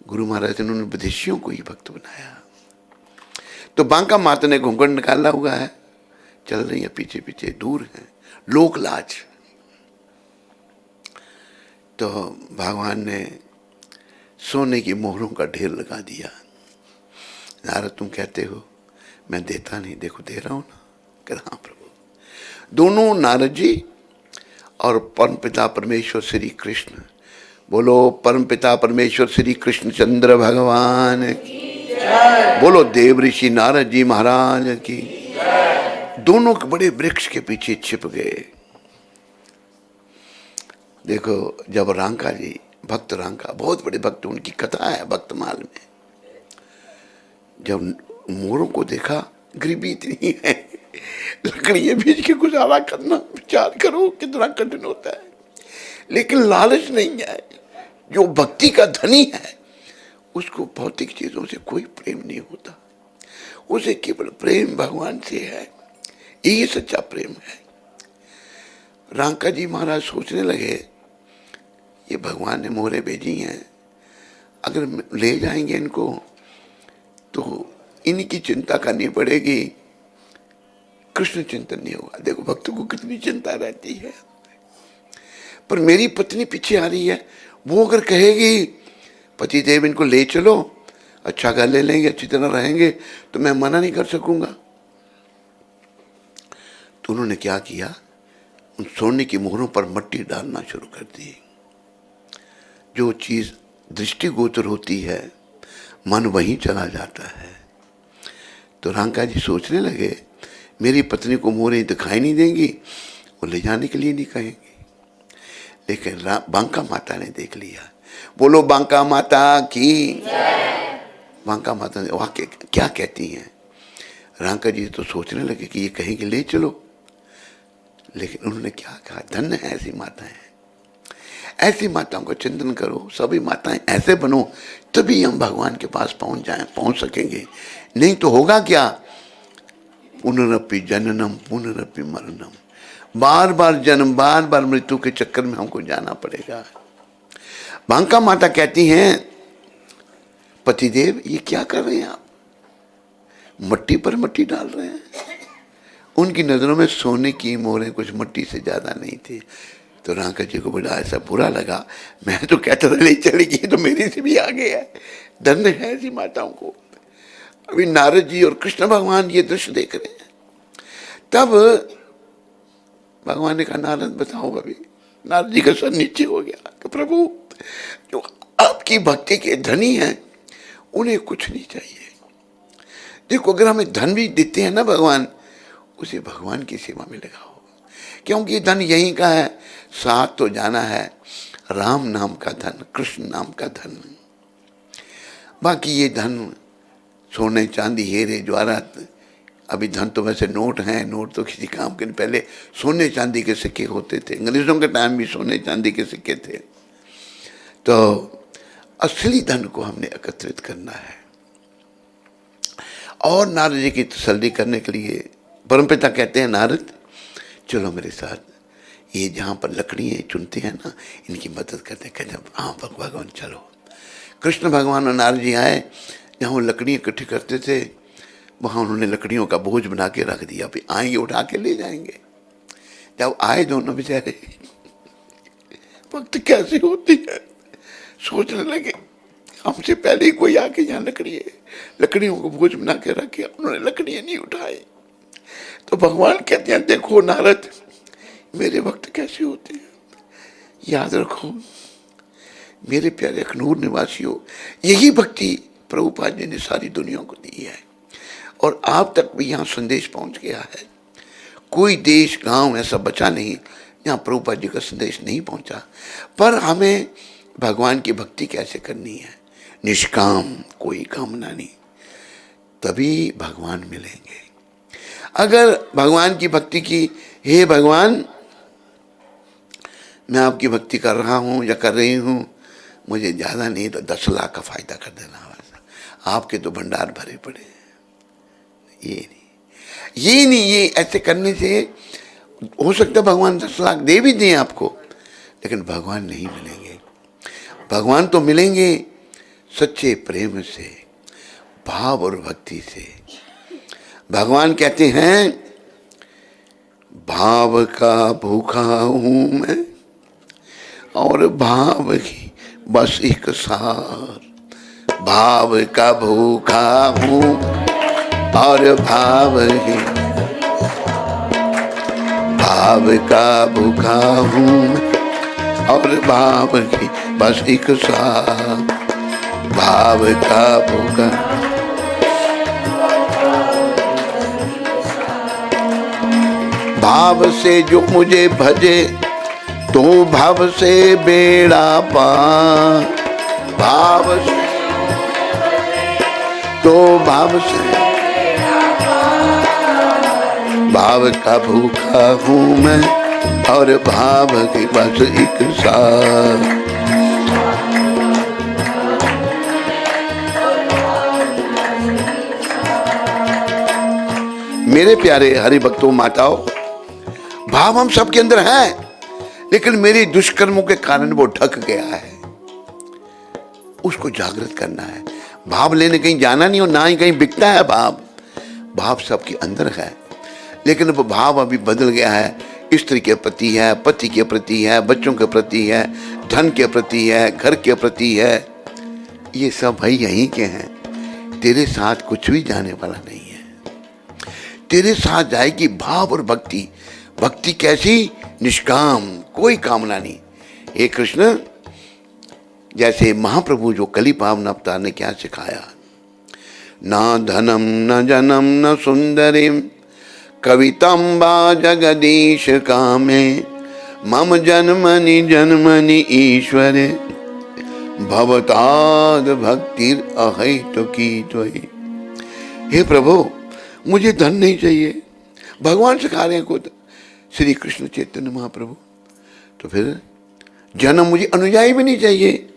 गुरु महाराज ने उन्होंने विदेशियों को ही भक्त बनाया। तो बांका माता ने घूंघट निकाला हुआ है, चल रही है पीछे पीछे, दूर है, लोक लाज। तो भगवान ने सोने की मोहरों का ढेर लगा दिया। नारद तुम कहते हो मैं देता नहीं, देखो दे रहा हूं ना। कह हाँ प्रभु। दोनों नारद जी और परमपिता परमेश्वर श्री कृष्ण, बोलो परमपिता परमेश्वर श्री कृष्णचंद्र भगवान की, बोलो देव ऋषि नारद जी महाराज की। दोनों बड़े वृक्ष के पीछे छिप गए। देखो, जब रांका जी, भक्त रांका बहुत बड़े भक्त, उनकी कथा है भक्तमाल में। जब मोरों को देखा, गरीबी इतनी है, लकड़ियां बेच के गुजारा करना, विचार करो कितना कठिन होता है। लेकिन लालच नहीं है। जो भक्ति का धनी है, उसको भौतिक चीजों से कोई प्रेम नहीं होता। उसे केवल प्रेम भगवान से है। यही सच्चा प्रेम है। रांका जी महाराज सोचने लगे, ये भगवान ने मोहरें भेजी हैं, अगर ले जाएंगे इनको तो इनकी चिंता करनी पड़ेगी, कृष्ण चिंतन नहीं होगा। देखो भक्तों को कितनी चिंता रहती है। पर मेरी पत्नी पीछे आ रही है, वो अगर कहेगी पति देव इनको ले चलो, अच्छा घर ले लेंगे, अच्छी तरह रहेंगे, तो मैं मना नहीं कर सकूंगा। तो उन्होंने क्या किया, उन सोने की मोहरों पर मट्टी डालना शुरू कर दी। जो चीज़ दृष्टिगोचर होती है मन वहीं चला जाता है। तो रांका जी सोचने लगे मेरी पत्नी को मोरें दिखाई नहीं देंगी, वो ले जाने के लिए नहीं कहेंगे। लेकिन बांका माता ने देख लिया। बोलो बांका माता की। बांका माता ने वहाँ क्या कहती हैं। रांका जी तो सोचने लगे कि ये कहेंगे ले चलो, लेकिन उन्होंने क्या कहा, धन्य है ऐसी माताएं, ऐसी माताओं का चिंतन करो, सभी माताएं ऐसे बनो, तभी हम भगवान के पास पहुंच सकेंगे। नहीं तो होगा क्या, पुनरपि जननम पुनरपि मरणम, बार बार जन्म बार बार मृत्यु के चक्कर में हमको जाना पड़ेगा। बांका माता कहती हैं पतिदेव ये क्या कर रहे हैं आप, मट्टी पर मट्टी डाल रहे हैं। उनकी नजरों में सोने की मोहरें कुछ मट्टी से ज्यादा नहीं थी। तो रांका जी को बड़ा ऐसा बुरा लगा, मैं तो कहता था नहीं चलेगी, तो मेरी से भी आगे है। धन्य है ऐसी माताओं को। अभी नारद जी और कृष्ण भगवान ये दृश्य देख रहे हैं। तब भगवान ने कहा नारद बताओ। अभी नारद जी का सर नीचे हो गया कि प्रभु जो आपकी भक्ति के धनी हैं उन्हें कुछ नहीं चाहिए। देखो अगर हमें धन भी देते हैं ना भगवान, उसे भगवान की सेवा में लगाओ, क्योंकि धन यहीं का है। साथ तो जाना है राम नाम का धन, कृष्ण नाम का धन। बाकी ये धन सोने चांदी हीरे जवाहरात, अभी धन तो वैसे नोट हैं, नोट तो किसी काम के नहीं। पहले सोने चांदी के सिक्के होते थे, अंग्रेजों के टाइम भी सोने चांदी के सिक्के थे। तो असली धन को हमने एकत्रित करना है। और नारद जी की तसल्ली करने के लिए परमपिता कहते हैं नारद चलो मेरे साथ, ये जहाँ पर लकड़ियाँ चुनते हैं ना इनकी मदद करते हैं। कहते हाँ भगवान चलो। कृष्ण भगवान और नारद जी आए, जहाँ वो लकड़ियाँ इकट्ठी करते थे वहाँ उन्होंने लकड़ियों का बोझ बना के रख दिया, फिर आएंगे उठा के ले जाएंगे। जब आए दोनों बेचारे वक्त कैसी होती है, सोचने लगे हमसे पहले ही कोई आके यहाँ लकड़ियों को बोझ बना के रखे, उन्होंने लकड़ियाँ नहीं उठाई। तो भगवान कहते हैं देखो नारद मेरे वक्त कैसे होते हैं, याद रखो मेरे प्यारे अखनूर निवासियों, यही भक्ति प्रभुपाद जी ने सारी दुनिया को दी है और आप तक भी यहाँ संदेश पहुँच गया है। कोई देश गांव ऐसा बचा नहीं जहाँ प्रभुपाद जी का संदेश नहीं पहुँचा। पर हमें भगवान की भक्ति कैसे करनी है, निष्काम, कोई कामना नहीं, तभी भगवान मिलेंगे। अगर भगवान की भक्ति की, हे भगवान मैं आपकी भक्ति कर रहा हूँ या कर रही हूँ, मुझे ज़्यादा नहीं तो 10 लाख का फ़ायदा कर देना, आपके तो भंडार भरे पड़े हैं। ये नहीं, ये ऐसे करने से हो सकता है भगवान 10 लाख दे भी दें आपको, लेकिन भगवान नहीं मिलेंगे। भगवान तो मिलेंगे सच्चे प्रेम से, भाव और भक्ति से। भगवान कहते हैं भाव का भूखा हूं मैं और भाव की बस एक सार, भाव का भूखा हूं और भाव का भूखा हूं और भाव की बस एक सार, भाव का भूखा। भाव से जो मुझे भजे तो भाव से बेड़ा पार, भाव से तो भाव से, भाव का भूखा हूँ मैं और भाव की बस एक साथ। मेरे प्यारे हरि भक्तों माताओं, भाव हम सबके अंदर है, लेकिन मेरे दुष्कर्मों के कारण वो ढक गया है, उसको जागृत करना है। भाव लेने कहीं जाना नहीं और ना ही कहीं बिकता है भाव। भाव सबके अंदर है, लेकिन वो भाव अभी बदल गया है। स्त्री के प्रति है, पति के प्रति है, बच्चों के प्रति है, धन के प्रति है, घर के प्रति है। ये सब भाई यहीं के हैं। तेरे साथ कुछ भी जाने वाला नहीं है। तेरे साथ जाएगी भाव और भक्ति। भक्ति कैसी? निष्काम, कोई कामना नहीं। हे कृष्ण, जैसे महाप्रभु जो कली पावन अवतार ने क्या सिखाया, ना धनम न जनम न सुंदरीम कवितम वा जगदीश कामे मम जन्मनि जन्मनि ईश्वरे भवताद भक्तिर अहैतुकी त्वयि। हे प्रभु, मुझे धन नहीं चाहिए, भगवान सिखा रहे हैं खुद श्री कृष्ण चैतन्य महाप्रभु। तो फिर जन्म, मुझे अनुयायी भी नहीं चाहिए।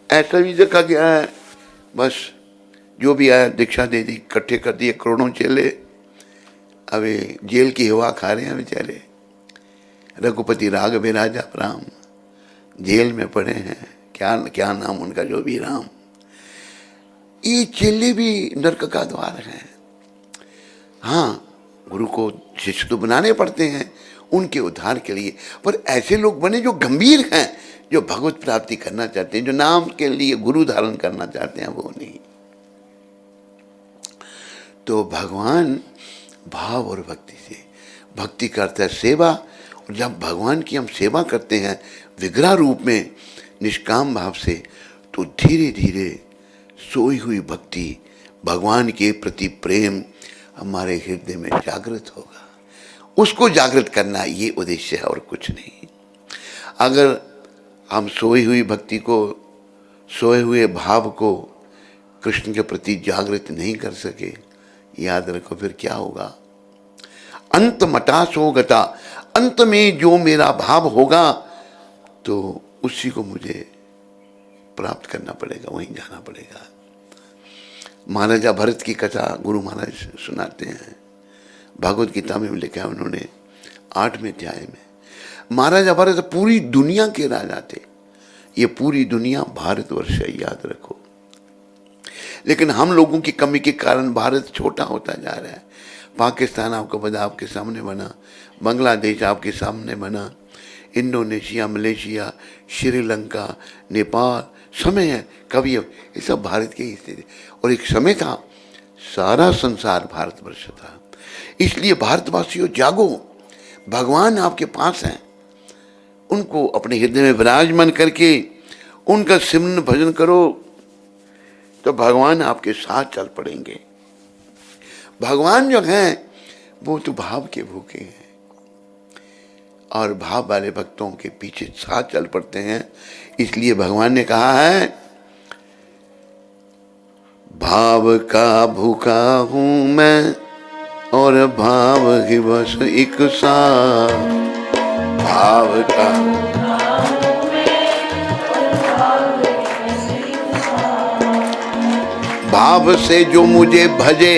ऐसा भी देखा गया है, बस जो भी आया दीक्षा दे दी, इकट्ठे कर दिए करोड़ों चेले, अभी जेल की हवा खा रहे हैं बेचारे। रघुपति राघव राजा राम जेल में पड़े हैं, क्या क्या नाम उनका, जो भी राम। ये चेले भी नरक का द्वार है। हाँ, गुरु को शिष्य तो बनाने पड़ते हैं उनके उद्धार के लिए, पर ऐसे लोग बने जो गंभीर हैं, जो भगवत प्राप्ति करना चाहते हैं, जो नाम के लिए गुरु धारण करना चाहते हैं, वो नहीं। तो भगवान भाव और भक्ति से, भक्ति करता है सेवा, और जब भगवान की हम सेवा करते हैं विग्रह रूप में निष्काम भाव से, तो धीरे धीरे सोई हुई भक्ति, भगवान के प्रति प्रेम हमारे हृदय में जागृत होगा। उसको जागृत करना ये उद्देश्य है और कुछ नहीं। अगर हम सोई हुई भक्ति को, सोए हुए भाव को कृष्ण के प्रति जागृत नहीं कर सके, याद रखो फिर क्या होगा। अंत मटासो गता, अंत में जो मेरा भाव होगा तो उसी को मुझे प्राप्त करना पड़ेगा, वहीं जाना पड़ेगा। महाराजा भरत की कथा गुरु महाराज सुनाते हैं, भगवत गीता में लिखा है उन्होंने 8वें अध्याय में। महाराजा भरत पूरी दुनिया के राजा थे, ये पूरी दुनिया भारतवर्ष है, याद रखो। लेकिन हम लोगों की कमी के कारण भारत छोटा होता जा रहा है। पाकिस्तान आपको पता आपके सामने बना, बांग्लादेश आपके सामने बना, इंडोनेशिया, मलेशिया, श्रीलंका, नेपाल, समय है कभी, ये सब भारत के हिस्से थे। और एक समय था सारा संसार भारतवर्ष था। इसलिए भारतवासियों जागो, भगवान आपके पास हैं, उनको अपने हृदय में विराजमान करके उनका सिमरन भजन करो, तो भगवान आपके साथ चल पड़ेंगे। भगवान जो हैं वो तो भाव के भूखे हैं, और भाव वाले भक्तों के पीछे साथ चल पड़ते हैं। इसलिए भगवान ने कहा है, भाव का भूखा हूं मैं और भाव ही बस एक साथ। भाव का भाव से जो मुझे भजे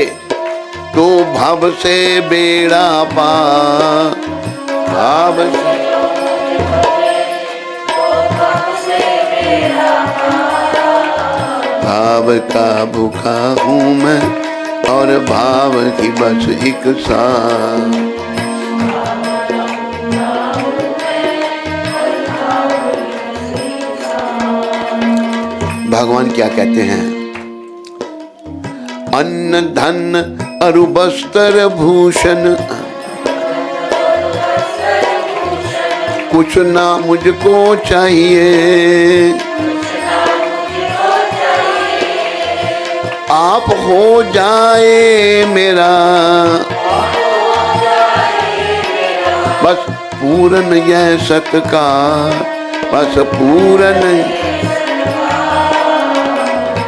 तो भाव से बेड़ा पार। भाव से भाव का भूखा हूँ मैं और भाव की बस एक साथ। भगवान क्या कहते हैं, अन्न धन अरु वस्त्र भूषण कुछ ना मुझको चाहिए, आप हो जाए मेरा बस पूर्ण यह सत्कार, बस पूर्ण।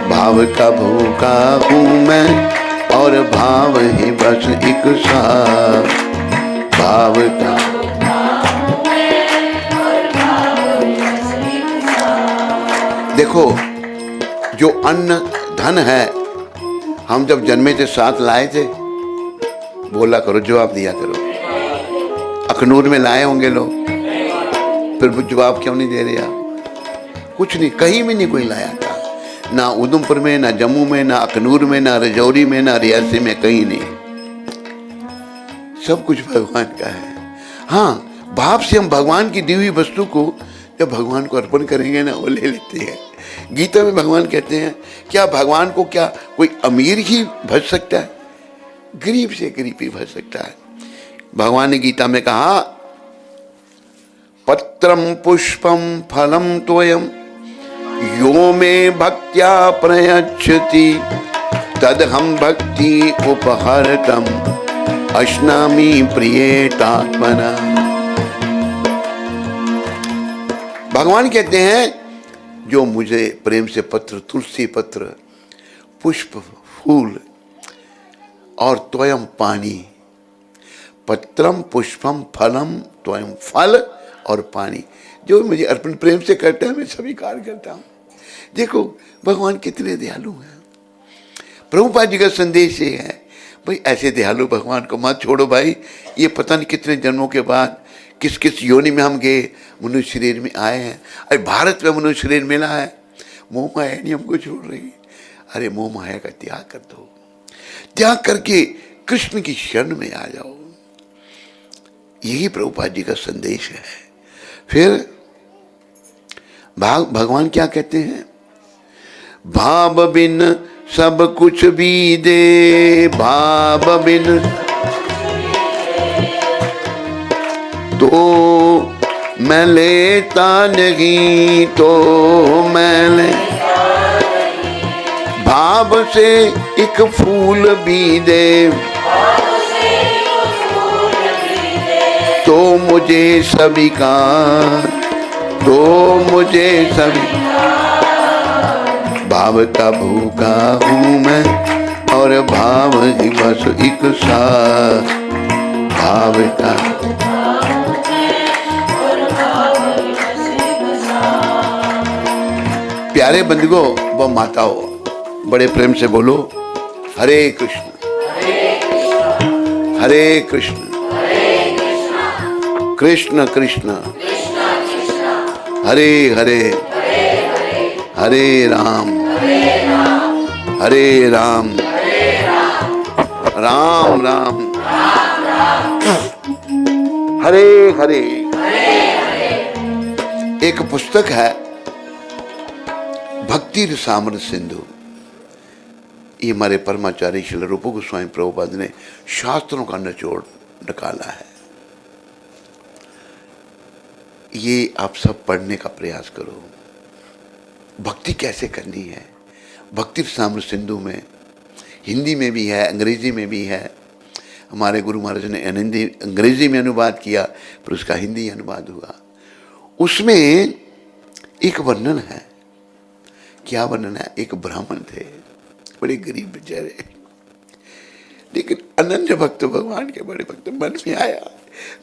भाव का भूखा हूँ मैं और भाव ही बस एक साथ। भाव का देखो, जो अन्न धन है, हम जब जन्मे थे साथ लाए थे, बोला करो, जवाब दिया करो। अखनूर में लाए होंगे लोग, फिर जवाब क्यों नहीं दे रहे आप? कुछ नहीं, कहीं भी नहीं कोई लाया था, ना उधमपुर में, ना जम्मू में, ना अखनूर में, ना रजौरी में, ना रियासी में, कहीं नहीं। सब कुछ भगवान का है। हाँ, भाव से हम भगवान की दी हुई वस्तु को जब भगवान को अर्पण करेंगे ना, वो ले लेते हैं। गीता में भगवान कहते हैं, क्या भगवान को क्या कोई अमीर ही भज सकता है? गरीब से गरीब ही भज सकता है। भगवान ने गीता में कहा, पत्रम पुष्पम फलम तोयम यो में भक्त्या प्रयच्छति तदहम भक्ति उपहरतम अश्नामि प्रियेतात्मना। भगवान कहते हैं जो मुझे प्रेम से पत्र, तुलसी पत्र, पुष्प, फूल और त्वयं पानी, पत्रम पुष्पम फलम त्वयं, फल और पानी, जो मुझे अर्पण प्रेम से करता है मैं स्वीकार करता हूँ। देखो भगवान कितने दयालु हैं। प्रभुपाद जी का संदेश ये है, भाई ऐसे दयालु भगवान को मत छोड़ो भाई। ये पता नहीं कितने जन्मों के बाद किस किस योनि में हम गए, मनुष्य शरीर में आए हैं। अरे भारत में मनुष्य शरीर मिला है, मोह माया नहीं हमको छोड़ रही। अरे मोह माया का त्याग कर दो, त्याग करके कृष्ण की शरण में आ जाओ। यही प्रभुपाद जी का संदेश है। फिर भगवान क्या कहते हैं, भाव बिन सब कुछ भी दे, भाव बिन तो मैं लेता नहीं, तो मैं ले, भाव से एक फूल भी दे तो मुझे स्वीकार, तो मुझे स्वीकार। भाव का भूखा हूँ मैं और भाव ही बस एक साथ, भाव का। प्यारे बंधुओं व माताओं, बड़े प्रेम से बोलो हरे कृष्ण हरे कृष्ण कृष्ण कृष्ण हरे हरे हरे राम हरे राम राम राम हरे हरे। एक पुस्तक है भक्ति रसामृत सिंधु, ये हमारे परमाचार्य श्री रूप गोस्वामी प्रभुपाद ने शास्त्रों का निचोड़ निकाला है। ये आप सब पढ़ने का प्रयास करो। भक्ति कैसे करनी है, भक्ति रसामृत सिंधु में हिंदी में भी है, अंग्रेजी में भी है। हमारे गुरु महाराज ने अंग्रेजी में अनुवाद किया, फिर उसका हिंदी अनुवाद हुआ। उसमें एक वर्णन है। क्या वर्णन है, एक ब्राह्मण थे, बड़े गरीब बेचारे, लेकिन अनन्य भक्त, भगवान के बड़े भक्त। मन में आया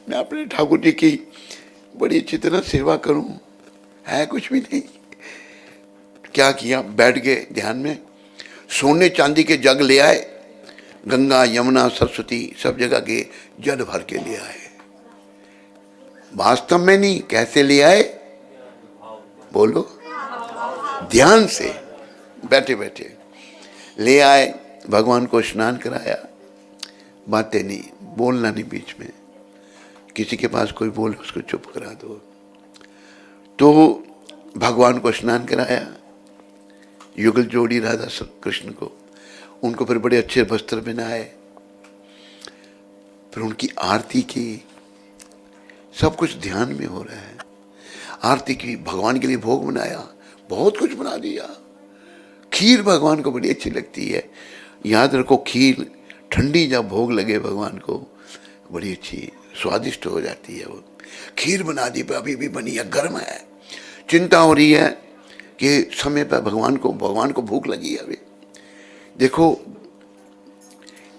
मैं अपने ठाकुर जी की बड़ी अच्छी तरह सेवा करूं, है कुछ भी नहीं। क्या किया, बैठ गए ध्यान में, सोने चांदी के जग ले आए, गंगा यमुना सरस्वती सब जगह के जल भर के ले आए। वास्तव में नहीं, कैसे ले आए बोलो, ध्यान से बैठे बैठे ले आए, भगवान को स्नान कराया। बातें नहीं, बोलना नहीं बीच में, किसी के पास कोई बोले उसको चुप करा दो। तो भगवान को स्नान कराया, युगल जोड़ी राधा कृष्ण को, उनको फिर बड़े अच्छे वस्त्र पहनाए, फिर उनकी आरती की। सब कुछ ध्यान में हो रहा है। आरती की, भगवान के लिए भोग बनाया, बहुत कुछ बना दिया। खीर भगवान को बड़ी अच्छी लगती है, याद रखो खीर ठंडी जब भोग लगे भगवान को बड़ी अच्छी स्वादिष्ट हो जाती है। वो खीर बना दी, पर अभी भी बनी है, गर्म है। चिंता हो रही है कि समय पर भगवान को भूख लगी है। अभी देखो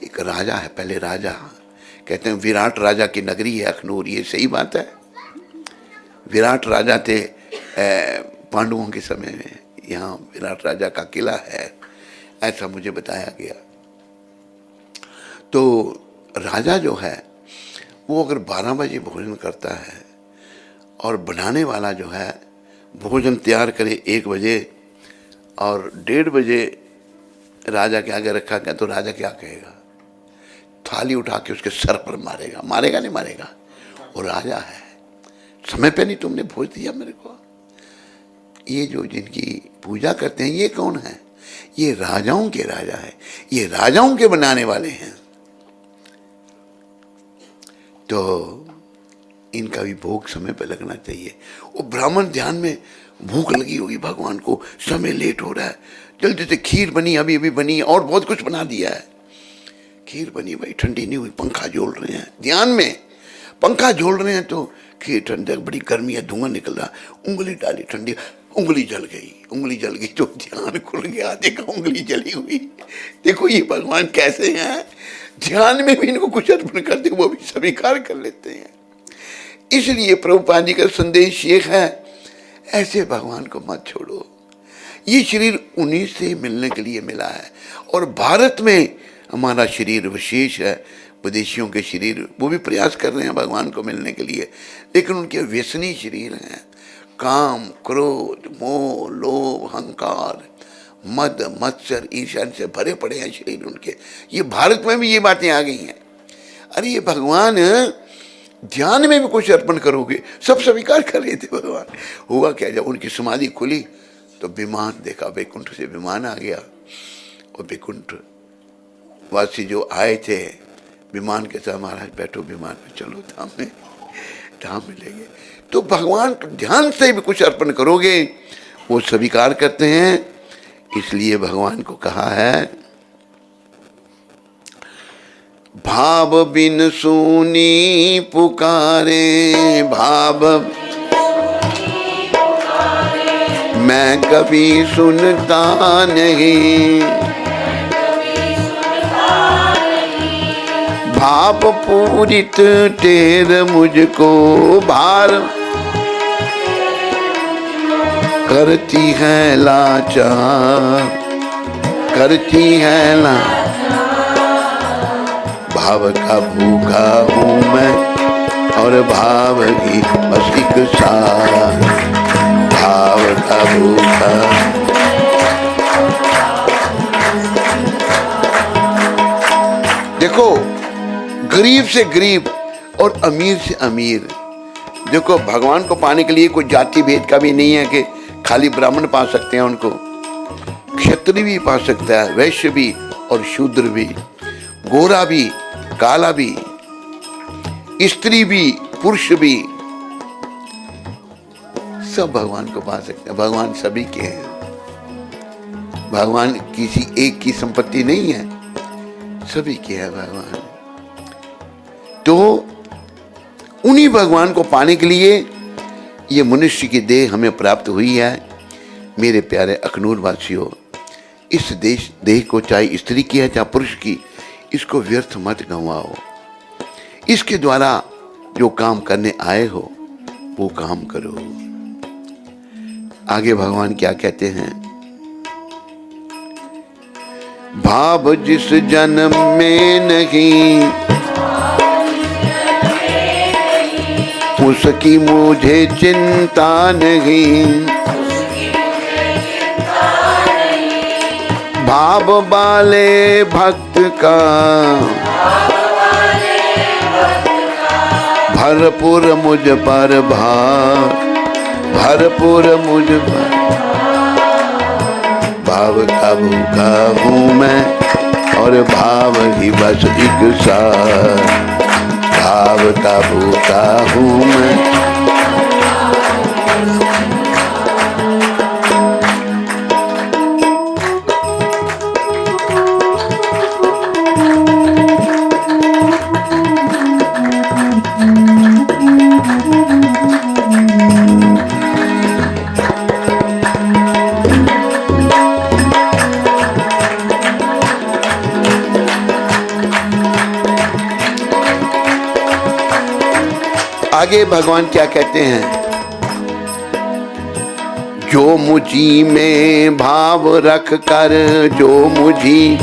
एक राजा है, पहले राजा, कहते हैं विराट राजा की नगरी है अखनूर। ये सही बात है, विराट राजा थे पांडवों के समय में, यहाँ विराट राजा का किला है, ऐसा मुझे बताया गया। तो राजा जो है वो अगर 12 बजे भोजन करता है और बनाने वाला जो है भोजन तैयार करे 1 बजे और 1:30 बजे राजा के आगे रखा गया, तो राजा क्या कहेगा, थाली उठा के उसके सर पर मारेगा। मारेगा नहीं मारेगा, वो राजा है, समय पे नहीं तुमने भोज दिया मेरे को। ये जो जिनकी पूजा करते हैं ये कौन है, ये राजाओं के राजा है, ये राजाओं के बनाने वाले हैं। तो इनका भी भोग समय पे लगना चाहिए। वो ब्राह्मण ध्यान में भूख लगी होगी भगवान को, समय लेट हो रहा है, जल्दी से खीर बनी, अभी अभी बनी है, और बहुत कुछ बना दिया है। खीर बनी भाई, ठंडी नहीं हुई, पंखा झोल रहे हैं ध्यान में, पंखा झोल रहे हैं तो खीर ठंडी, बड़ी गर्मी है, धुआं निकल रहा, उंगली डाली ठंडी, उंगली जल गई, उंगली जल गई तो ध्यान खुल गया, देखा उंगली जली हुई। देखो ये भगवान कैसे हैं, ध्यान में भी इनको कुछ अर्पण करते वो भी स्वीकार कर लेते हैं। इसलिए प्रभुपाद जी का संदेश ये है, ऐसे भगवान को मत छोड़ो। ये शरीर उन्हीं से मिलने के लिए मिला है, और भारत में हमारा शरीर विशेष है। विदेशियों के शरीर वो भी प्रयास कर रहे हैं भगवान को मिलने के लिए, लेकिन उनके व्यसनी शरीर हैं। काम, क्रोध, मोह, लोभ, अहंकार, मद, मत्सर, ईर्ष्या से भरे पड़े हैं शरीर उनके। ये भारत में भी ये बातें आ गई हैं। अरे ये भगवान ध्यान में भी कुछ अर्पण करोगे, सब स्वीकार कर रहे थे भगवान। हुआ क्या, जब उनकी समाधि खुली तो विमान देखा, वैकुंठ से विमान आ गया, और वैकुंठ वासी जो आए थे विमान के साथ, महाराज बैठो विमान में, चलो धाम में, धाम में ले गए। तो भगवान ध्यान से भी कुछ अर्पण करोगे वो स्वीकार करते हैं। इसलिए भगवान को कहा है, भाव बिन सुनी पुकारे, भाव मैं कभी सुनता नहीं, भाव पूरित टेर मुझको भार, करती है लाचार, करती है लाचार। भाव का भूखा हूँ मैं, और भाव ही बस एक सार, भाव का भूखा। देखो गरीब से गरीब और अमीर से अमीर, देखो भगवान को पाने के लिए कोई जाति भेद का भी नहीं है कि खाली ब्राह्मण पा सकते हैं उनको, क्षत्रिय भी पा सकता है, वैश्य भी और शूद्र भी, गोरा भी, काला भी, स्त्री भी, पुरुष भी, सब भगवान को पा सकते हैं। भगवान सभी के हैं, भगवान किसी एक की संपत्ति नहीं है, सभी के है भगवान। तो उन्हीं भगवान को पाने के लिए ये मनुष्य की देह हमें प्राप्त हुई है। मेरे प्यारे अखनूर वासियों, इस देह को चाहे स्त्री की है चाहे पुरुष की, इसको व्यर्थ मत गंवाओ। इसके द्वारा जो काम करने आए हो वो काम करो। आगे भगवान क्या कहते हैं, भाव जिस जन्म में नहीं उसकी मुझे चिंता नहीं, भाव वाले भक्त का भरपूर मुझ पर भार, भरपूर मुझ पर। भाव का भूखा हूँ मैं, और भाव ही बस एक सार, भाव का भूखा हूँ मैं। आगे भगवान क्या कहते हैं, जो मुझी में भाव रख कर, जो मुझी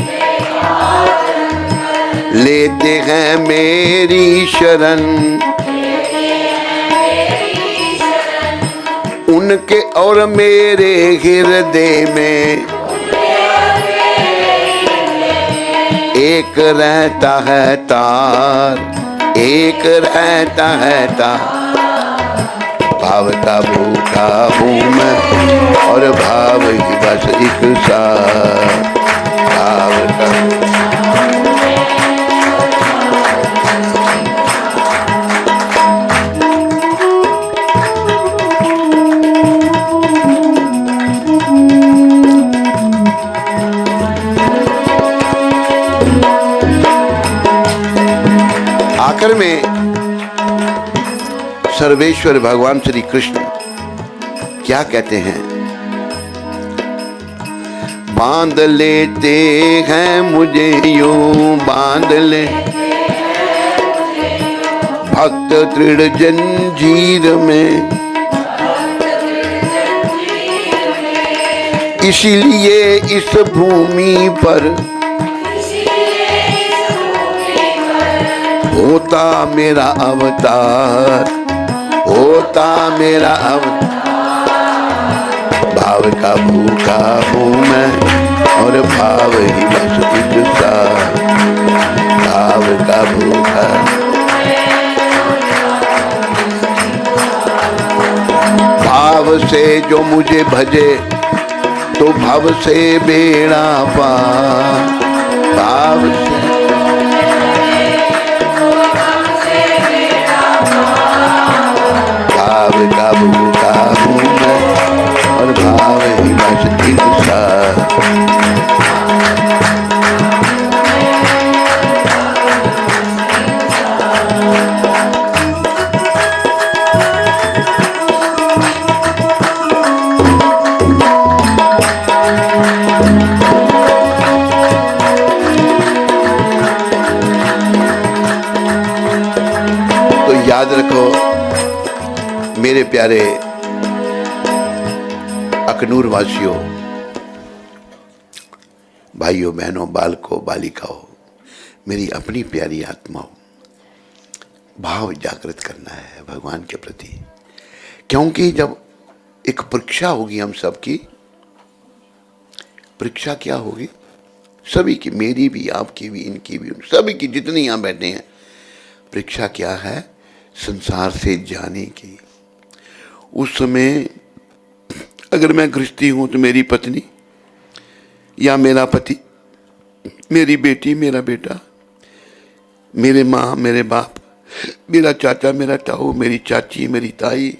लेते हैं मेरी शरण, उनके और मेरे हृदय में एक रहता है तार, एक रहता है तार। भाव का भूखा हूँ मैं, और भाव ही बस एक सार, भाव का। आखिर में सर्वेश्वर भगवान श्री कृष्ण क्या कहते हैं? बांध लेते हैं मुझे यूं बांध ले, भक्त दृढ़ जंजीर में, इसीलिए इस भूमि पर होता मेरा अवतार, होता मेरा अवतार। भाव का भूखा हूँ मैं और भाव ही बस इच्छा, भाव का भूखा। भाव से जो मुझे भजे तो भव से बेड़ा पार, भाव से भाव का भूखा हूँ मैं और भाव ही बस इच्छा। तो याद रखो मेरे प्यारे अखनूर वासियों, भाइयों बहनों, बालकों बालिकाओं, मेरी अपनी प्यारी आत्माओं, भाव जागृत करना है भगवान के प्रति। क्योंकि जब एक परीक्षा होगी हम सबकी, परीक्षा क्या होगी? सभी की, मेरी भी, आपकी भी, इनकी भी, सभी की, जितने यहाँ बैठे हैं। परीक्षा क्या है? संसार से जाने की। उस समय अगर मैं गृहस्थी हूं तो मेरी पत्नी या मेरा पति, मेरी बेटी, मेरा बेटा, मेरे माँ, मेरे बाप, मेरा चाचा, मेरा ताऊ, मेरी चाची, मेरी ताई,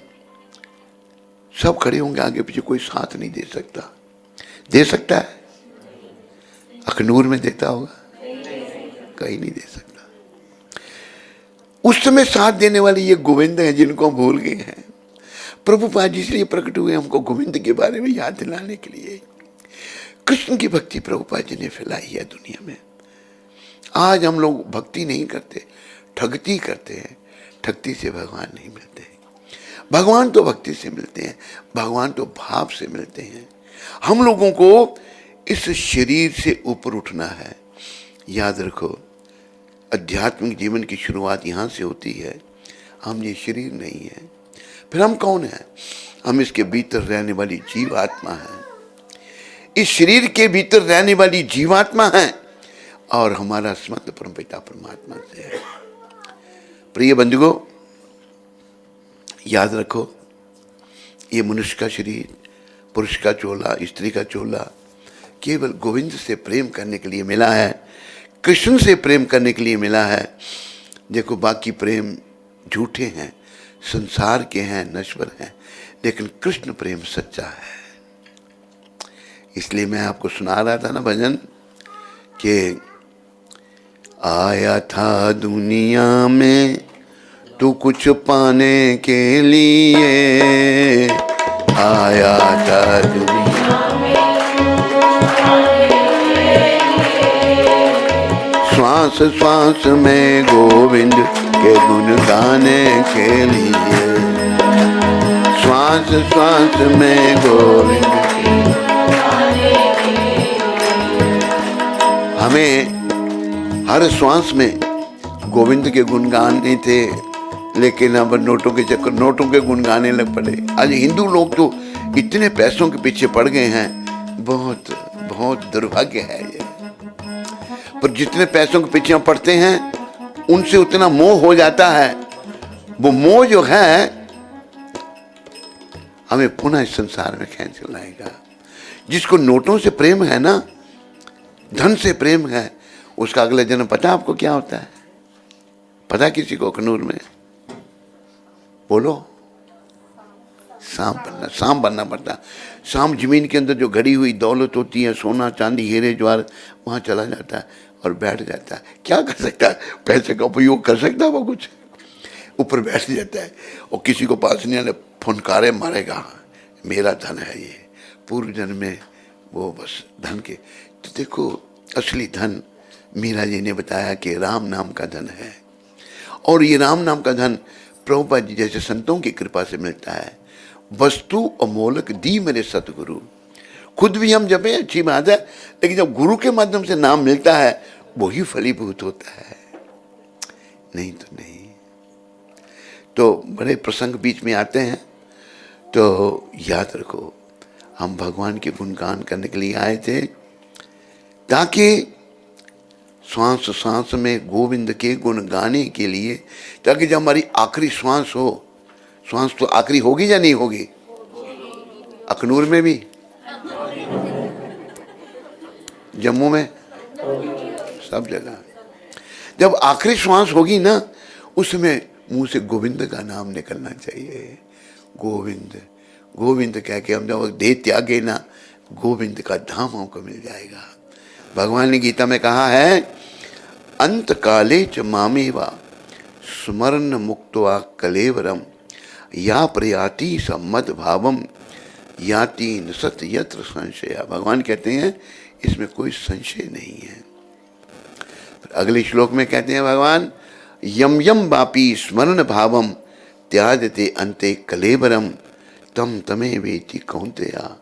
सब खड़े होंगे आगे पीछे। कोई साथ नहीं दे सकता। दे सकता है? अखनूर में देता होगा? कहीं नहीं दे सकता। उस समय साथ देने वाले ये गोविंद हैं जिनको हम भूल गए हैं। प्रभुपाद जी इसलिए प्रकट हुए हमको गोविंद के बारे में याद दिलाने के लिए। कृष्ण की भक्ति प्रभुपाद जी ने फैलाई है दुनिया में। आज हम लोग भक्ति नहीं करते, ठगती करते हैं। ठगती से भगवान नहीं मिलते। भगवान तो भक्ति से मिलते हैं, भगवान तो भाव से मिलते हैं। हम लोगों को इस शरीर से ऊपर उठना है। याद रखो, आध्यात्मिक जीवन की शुरुआत यहाँ से होती है। हम ये शरीर नहीं है। फिर हम कौन हैं? हम इसके भीतर रहने वाली जीवात्मा हैं। इस शरीर के भीतर रहने वाली जीवात्मा है और हमारा संबंध परमपिता परमात्मा से है। प्रिय बंधुओं, याद रखो, ये मनुष्य का शरीर, पुरुष का चोला, स्त्री का चोला केवल गोविंद से प्रेम करने के लिए मिला है, कृष्ण से प्रेम करने के लिए मिला है। देखो, बाकी प्रेम झूठे हैं, संसार के हैं, नश्वर हैं, लेकिन कृष्ण प्रेम सच्चा है। इसलिए मैं आपको सुना रहा था ना भजन कि आया था दुनिया में तू कुछ पाने के लिए, आया था दुनिया में श्वास श्वास में गोविंद के गुण गाने के लिए, श्वास श्वास में गोविंद के गाने के लिए। हमें हर श्वास में गोविंद के गुण गाने थे, लेकिन अब नोटों के चक्कर, नोटों के गुण गाने लग पड़े। आज हिंदू लोग तो इतने पैसों के पीछे पड़ गए हैं, बहुत बहुत दुर्भाग्य है ये। पर जितने पैसों के पीछे पड़ते हैं उनसे उतना मोह हो जाता है। वो मोह जो है हमें पुनः इस संसार में खींच लाएगा। जिसको नोटों से प्रेम है ना, धन से प्रेम है, उसका अगला जन्म पता आपको क्या होता है? पता किसी को? अखनूर में बोलो, सांप बनना पड़ता। सांप जमीन के अंदर जो घड़ी हुई दौलत होती है, सोना चांदी हीरे जवाहर, वहाँ चला जाता है और बैठ जाता है। क्या कर सकता है, पैसे का उपयोग कर सकता है वो कुछ, ऊपर बैठ जाता है और किसी को पास नहीं आने फुनकारे मारेगा, मेरा धन है ये, पूर्व जन्म में वो बस धन के। तो देखो असली धन मीरा जी ने बताया कि राम नाम का धन है, और ये राम नाम का धन प्रभुपाद जी जैसे संतों की कृपा से मिलता है। वस्तु अमोलक दी मेरे सतगुरु, खुद भी हम जपे अच्छी बात है, लेकिन जब गुरु के माध्यम से नाम मिलता है वही फलीभूत होता है, नहीं तो नहीं। तो बड़े प्रसंग बीच में आते हैं, तो याद रखो हम भगवान के गुणगान करने के लिए आए थे, ताकि श्वास श्वास में गोविंद के गुण गाने के लिए, ताकि जब हमारी आखिरी श्वास हो, श्वास तो आखिरी होगी या नहीं होगी, अखनूर में भी, जम्मू में, सब जगह जब आखिरी श्वास होगी ना, उसमें मुंह से गोविंद का नाम निकलना चाहिए। गोविंद गोविंद कह के हम जब देह त्यागे ना, गोविंद का धाम हमको मिल जाएगा। भगवान ने गीता में कहा है, अंत काले च मामेवा स्मरण मुक्त्वा कलेवरम या प्रयाति सम्मद भावम याति न सत यत्र संशय। भगवान कहते हैं इसमें कोई संशय नहीं है। अगले श्लोक में कहते हैं भगवान, यम यम वापी स्मरण भावम त्याजते अंते कलेवरम तम तमे वेति कौन्तेया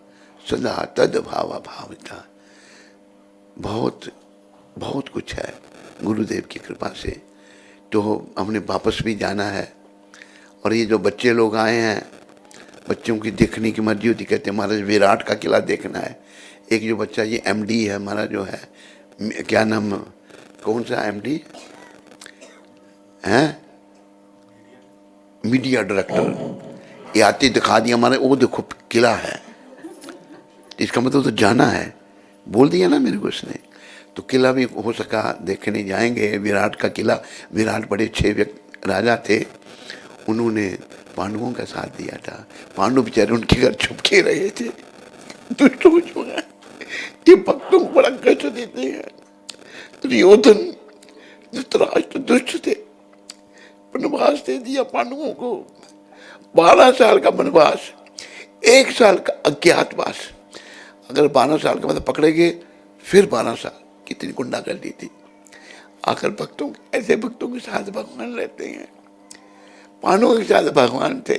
सदा तद भावा भावता। बहुत बहुत कुछ है गुरुदेव की कृपा से, तो हमने वापस भी जाना है। और ये जो बच्चे लोग आए हैं, बच्चों की देखने की मर्जी होती, कहते हैं महाराज विराट का किला देखना है। एक जो बच्चा ये एमडी है हमारा, जो है क्या नाम, कौन सा एमडी है, मीडिया डायरेक्टर, ये आते दिखा दिया हमारे, वो देखो किला है, इसका मतलब तो जाना है, बोल दिया ना मेरे को उसने। तो किला भी हो सका देखने जाएंगे, विराट का किला। विराट बड़े 6 राजा थे, उन्होंने पांडवों का साथ दिया था। पांडव बेचारे उनके घर छुपके रहे थे, दुष्टों जो है ये भक्तों को बड़ा कष्ट देते हैं। दुर्योधन धृतराष्ट्र दुष्ट थे, वनवास दे दिया पांडवों को, 12 साल का वनवास, 1 साल का अज्ञातवास। अगर 12 साल का मतलब पकड़ेंगे फिर 12 साल, कितनी गुंडा कर दी थी। आखिर भक्तों, ऐसे भक्तों के साथ भगवान रहते हैं। पांडवों के साथ भगवान थे,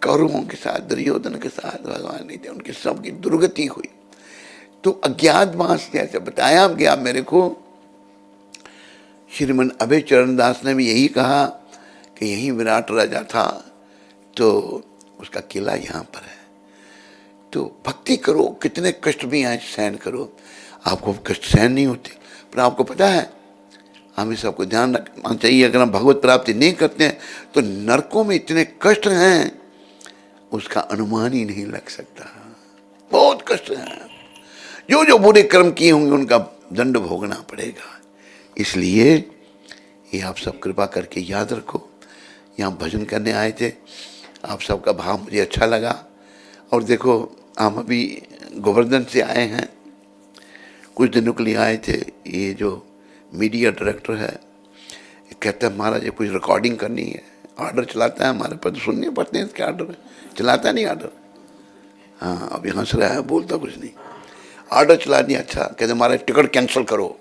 कौरवों के साथ, दुर्योधन के साथ भगवान नहीं थे, उनकी सबकी दुर्गति हुई। तो अज्ञातवास जैसे बताया गया मेरे को, श्रीमन अभय चरण दास ने भी यही कहा कि यही विराट राजा था, तो उसका किला यहाँ पर है। तो भक्ति करो, कितने कष्ट भी आए सहन करो। आपको कष्ट सहन नहीं होते, पर आपको पता है हमें सबको ध्यान रखना चाहिए, अगर हम भगवत प्राप्ति नहीं करते हैं तो नरकों में इतने कष्ट हैं उसका अनुमान ही नहीं लग सकता। बहुत कष्ट हैं, जो जो बुरे कर्म किए होंगे उनका दंड भोगना पड़ेगा। इसलिए ये आप सब कृपा करके याद रखो, यहाँ भजन करने आए थे, आप सबका भाव मुझे अच्छा लगा। और देखो हम अभी गोवर्धन से आए हैं, कुछ दिनों के लिए आए थे। ये जो मीडिया डायरेक्टर है, कहता है महाराज ये कुछ रिकॉर्डिंग करनी है, ऑर्डर चलाता है हमारे पास, सुनने पड़ते हैं इसके ऑर्डर, चलाता नहीं ऑर्डर। हाँ अभी हंस रहा है, बोलता कुछ नहीं, ऑर्डर चला दिया। अच्छा कहते महाराज टिकट कैंसिल करो।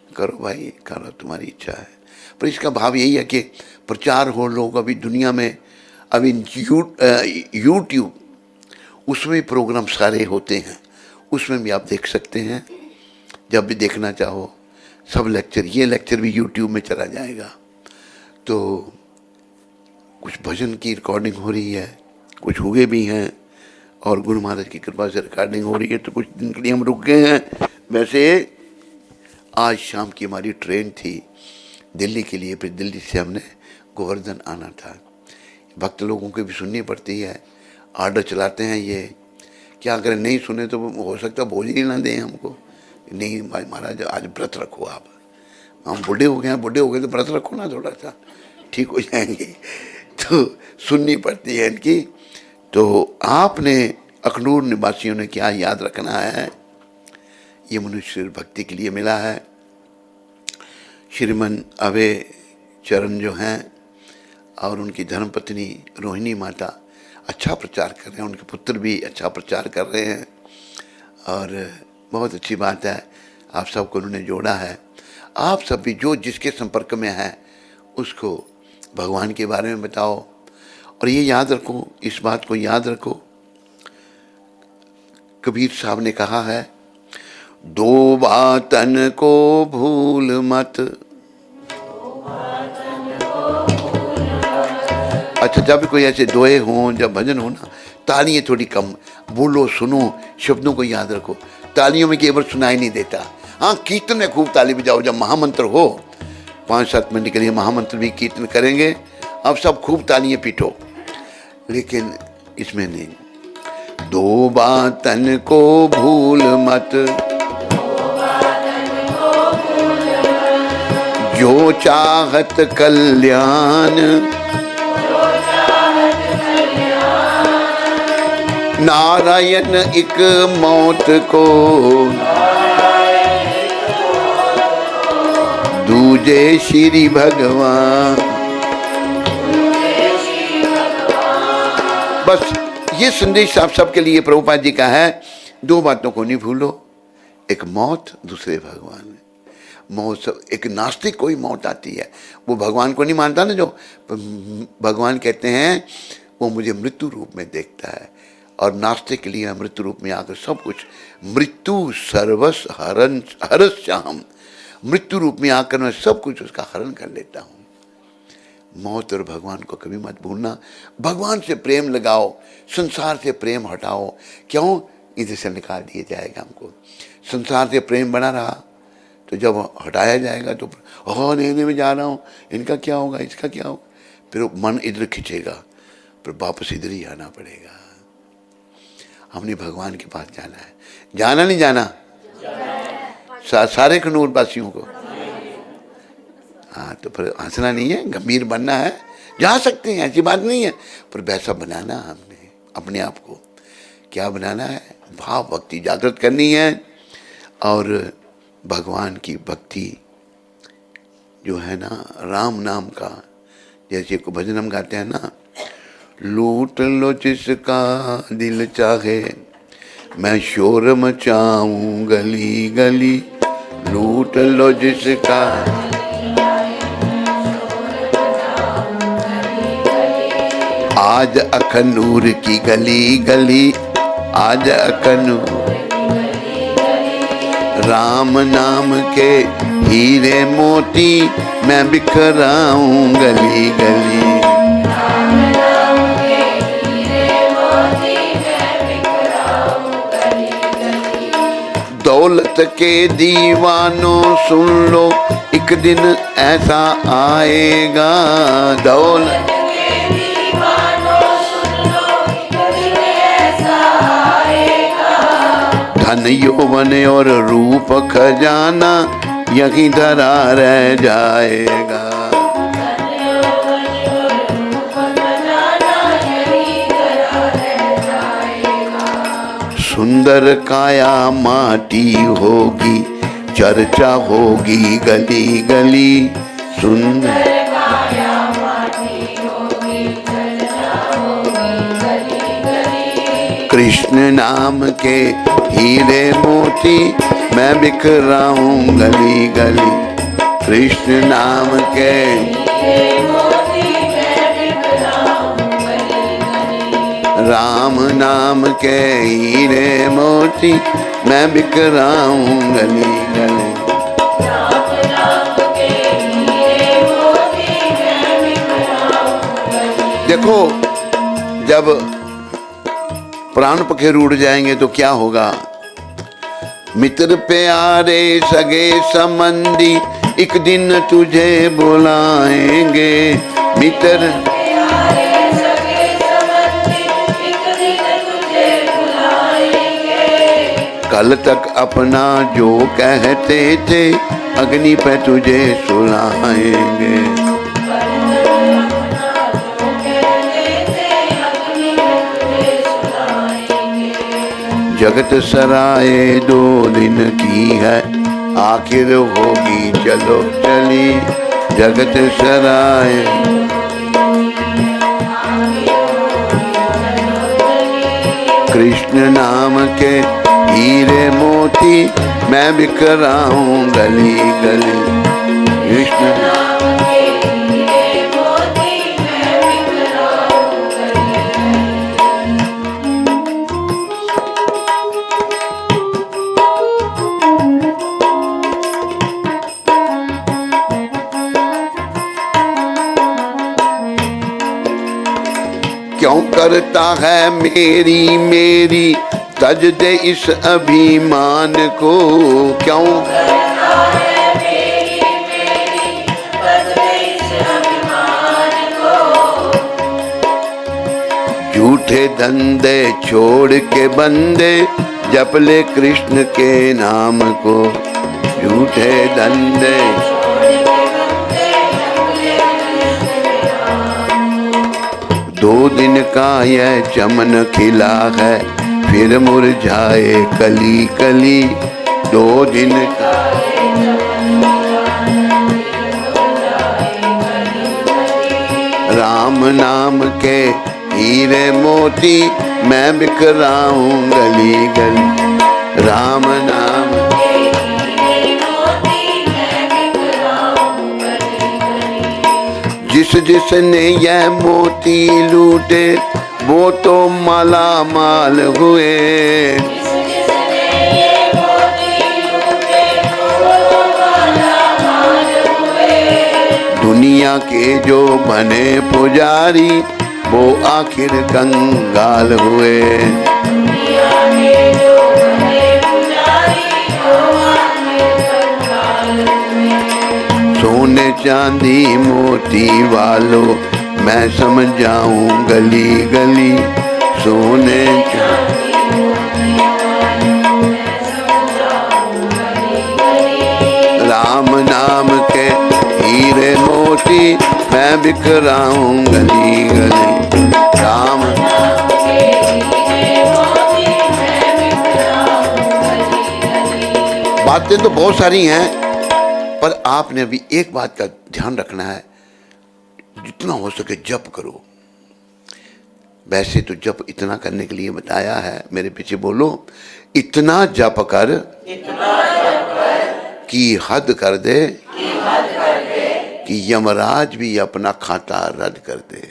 करो भाई करो, तुम्हारी इच्छा है। पर इसका भाव यही है कि प्रचार हो, लोग अभी दुनिया में, अभी यूट्यूब उसमें प्रोग्राम सारे होते हैं, उसमें भी आप देख सकते हैं जब भी देखना चाहो। सब लेक्चर, ये लेक्चर भी यूट्यूब में चला जाएगा। तो कुछ भजन की रिकॉर्डिंग हो रही है, कुछ हुए भी हैं, और गुरु महाराज की कृपा से रिकॉर्डिंग हो रही है। तो कुछ दिन के लिए हम रुक गए हैं। वैसे आज शाम की हमारी ट्रेन थी दिल्ली के लिए, फिर दिल्ली से हमने गोवर्धन आना था। भक्त लोगों की भी सुननी पड़ती है, ऑर्डर चलाते हैं ये, क्या करें, नहीं सुने तो हो सकता भोज ही ना दें हमको। नहीं भाई महाराज आज व्रत रखो आप, हम बूढ़े हो गए हैं, बूढ़े हो गए तो व्रत रखो ना, थोड़ा सा ठीक हो जाएंगे। तो सुननी पड़ती है इनकी। तो आपने अखनूर निवासियों ने क्या याद रखना है, ये मनुष्य भक्ति के लिए मिला है। श्रीमन अभय चरण जो हैं और उनकी धर्मपत्नी रोहिणी माता अच्छा प्रचार कर रहे हैं, उनके पुत्र भी अच्छा प्रचार कर रहे हैं और बहुत अच्छी बात है। आप सबको उन्होंने जोड़ा है। आप सब भी जो जिसके संपर्क में है उसको भगवान के बारे में बताओ और ये याद रखो, इस बात को याद रखो, कबीर साहब ने कहा है, दो बातन को भूल मत। अच्छा, जब कोई ऐसे दोहे हों, जब भजन हो ना, तालियां थोड़ी कम बोलो, सुनो, शब्दों को याद रखो। तालियों में केवल सुनाई नहीं देता। हाँ, कीर्तन में खूब ताली बजाओ। जब महामंत्र हो 5-7 मिनट के लिए महामंत्र भी कीर्तन करेंगे, अब सब खूब तालियां पीटो, लेकिन इसमें नहीं। दो बातन को भूल मत, जो चाहत कल्याण, नारायण एक मौत को, दूजे श्री भगवान। बस ये संदेश आप सबके लिए प्रभुपाद जी का है। दो बातों को नहीं भूलो, एक मौत, दूसरे भगवान। मौत सब, एक नास्तिक कोई मौत आती है, वो भगवान को नहीं मानता ना, जो भगवान कहते हैं वो मुझे मृत्यु रूप में देखता है, और नास्तिक के लिए मृत्यु रूप में आकर सब कुछ, मृत्यु सर्वस हरण हरस्याम, मृत्यु रूप में आकर मैं सब कुछ उसका हरण कर लेता हूँ। मौत और भगवान को कभी मत भूलना। भगवान से प्रेम लगाओ, संसार से प्रेम हटाओ। क्यों? इधर से निकाल दिया जाएगा हमको। संसार से प्रेम बना रहा तो जब हटाया जाएगा तो लेने में जा रहा हूँ, इनका क्या होगा, इसका क्या होगा, फिर मन इधर खींचेगा, फिर वापस इधर ही आना पड़ेगा। हमने भगवान के पास जाना है। जाना नहीं जाना? सारे कनूर वासियों को। हाँ, तो फिर हंसना नहीं है, गंभीर बनना है। जा सकते हैं, ऐसी बात नहीं है, पर वैसा बनाना हमने अपने आप को। क्या बनाना है? भाव भक्ति जागृत करनी है, और भगवान की भक्ति जो है ना, राम नाम का, जैसे को भजन हम गाते हैं ना, लूट लो जिसका दिल चाहे, मैं शोर मचाऊं गली गली। लूट लो जिसका, आज अखनूर की गली गली, आज अखनूर, राम नाम के हीरे मोती मैं बिखराऊं गली गली। दौलत के दीवानों सुन लो, एक दिन ऐसा आएगा। दौलत के दीवानों सुन लो, एक दिन ऐसा आएगा। धन यौवन और रूप खजाना यहीं धरा रह जाएगा। सुंदर काया माटी होगी, चर्चा होगी गली गली। सुंदर काया माटी होगी, चर्चा होगी गली गली। कृष्ण नाम के हीरे मोती मैं बिखराऊं गली गली। कृष्ण नाम के हीरे मोती मैं बिखराऊं गली गली। राम नाम के हीरे मोती मैं बिखराऊं गली गली। राम नाम के हीरे मोती मैं बिखराऊं गली। देखो, जब प्राण पखेरु उड़ जाएंगे तो क्या होगा? मित्र प्यारे सगे संबंधी एक दिन तुझे बुलाएंगे। मित्र प्यारे सगे संबंधी एक दिन तुझे बुलाएंगे। कल तक अपना जो कहते थे अग्नि पे तुझे सुलाएंगे। जगत सराय 2 दिन की है, आखिर होगी चलो चली। जगत सराय कृष्ण नाम के हीरे मोती मैं बिक रहा हूँ गली गली। कृष्ण नाम के हीरे मोती मैं बिक रहा हूँ गली गली। क्यों करता है मेरी मेरी तज दे इस अभिमान को। क्यों करता है मेरी मेरी तज दे इस अभिमान को। झूठे धंधे छोड़ के बंदे जप ले कृष्ण के नाम को। झूठे धंधे छोड़ के बंदे जप ले कृष्ण के नाम को। 2 दिन का यह चमन खिला है फिर मुरझाए कली कली। 2 दिन का राम नाम के हीरे मोती मैं बिक रहा हूँ गली गली। राम नाम के हीरे मोती मैं बिक रहा हूँ गली गली। जिस जिसने यह मोती लूटे वो तो माला माल हुए। जिस जिसने ये मोती लूटे वो तो माला माल हुए। दुनिया के जो बने पुजारी वो आखिर कंगाल हुए। दुनिया के जो बने पुजारी वो आखिर कंगाल हुए। सोने चांदी मोती वालों मैं समझाऊं गली गली। सोने चांदी मोती वालों मैं समझाऊं गली गली। राम नाम के हीरे मोती मैं बिक रहा हूँ गली गली। राम नाम के हीरे मोती मैं बिक रहा हूँ गली गली। बातें तो बहुत सारी हैं पर आपने अभी एक बात का ध्यान रखना है, जितना हो सके जप करो। वैसे तो जप इतना करने के लिए बताया है, मेरे पीछे बोलो, इतना जप कर कि हद कर दे कि यमराज भी अपना खाता रद्द कर दे।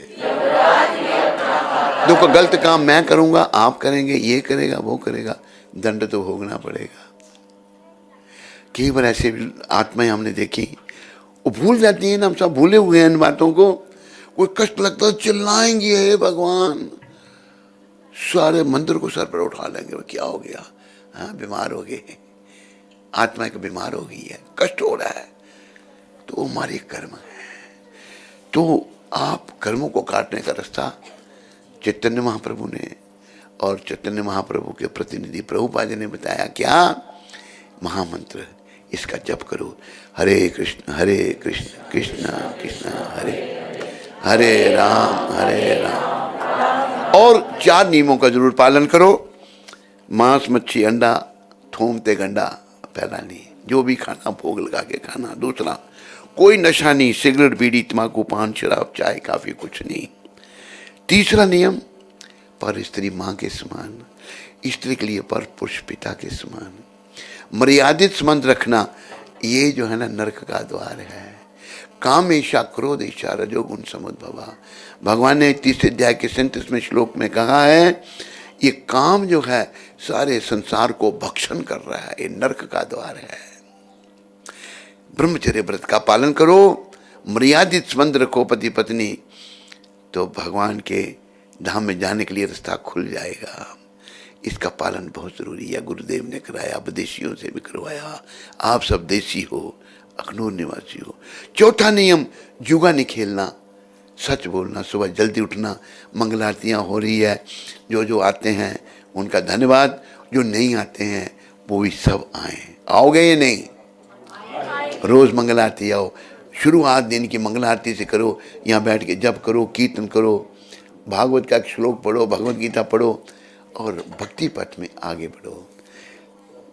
देखो गलत काम मैं करूंगा, आप करेंगे, ये करेगा, वो करेगा, दंड तो भोगना पड़ेगा। कई बार ऐसे आत्माएं हमने देखी, वो भूल जाती है ना, हम सब भूले हुए हैं इन बातों को। कोई कष्ट लगता है चिल्लाएंगे हे भगवान, सारे मंदिर को सर पर उठा लेंगे। क्या हो गया? हाँ, बीमार हो गए, आत्मा एक बीमार हो गई है, कष्ट हो रहा है, तो हमारे कर्म है। तो आप कर्मों को काटने का रास्ता चैतन्य महाप्रभु ने और चैतन्य महाप्रभु के प्रतिनिधि प्रभुपाद जी ने बताया। क्या? महामंत्र, इसका जप करो, हरे कृष्ण कृष्ण कृष्ण हरे हरे राम। और 4 नियमों का जरूर पालन करो। मांस मच्छी अंडा थूम ते गंडा पहला नहीं, जो भी खाना भोग लगा के खाना। दूसरा, कोई नशा नहीं, सिगरेट बीड़ी तंबाकू पान शराब चाय काफी कुछ नहीं। तीसरा नियम, पर स्त्री माँ के समान, स्त्री के लिए पर पुरुष पिता के समान। मर्यादित संबंध रखना, ये जो है ना नरक का द्वार है। काम ईशा क्रोध ईशा रजोगुण समुद्भवा। भगवान ने 30 अध्याय के 37वें श्लोक में कहा है, ये काम जो है सारे संसार को भक्षण कर रहा है, ये नरक का द्वार है। ब्रह्मचर्य व्रत का पालन करो, मर्यादित संबंध रखो पति पत्नी, तो भगवान के धाम में जाने के लिए रास्ता खुल जाएगा। इसका पालन बहुत जरूरी है। गुरुदेव ने कराया, विदेशियों से भी करवाया, आप सब देसी हो, अखनूर निवासी हो। चौथा नियम, जुआ नहीं खेलना, सच बोलना, सुबह जल्दी उठना। मंगल आरतियाँ हो रही है, जो जो आते हैं उनका धन्यवाद, जो नहीं आते हैं वो भी सब आए। आओगे या नहीं? रोज मंगल आरती आओ, शुरुआत दिन की मंगल आरती से करो, यहाँ बैठ के जप करो, कीर्तन करो, भागवत का एक श्लोक पढ़ो, भगवत गीता पढ़ो, और भक्ति पथ में आगे बढ़ो।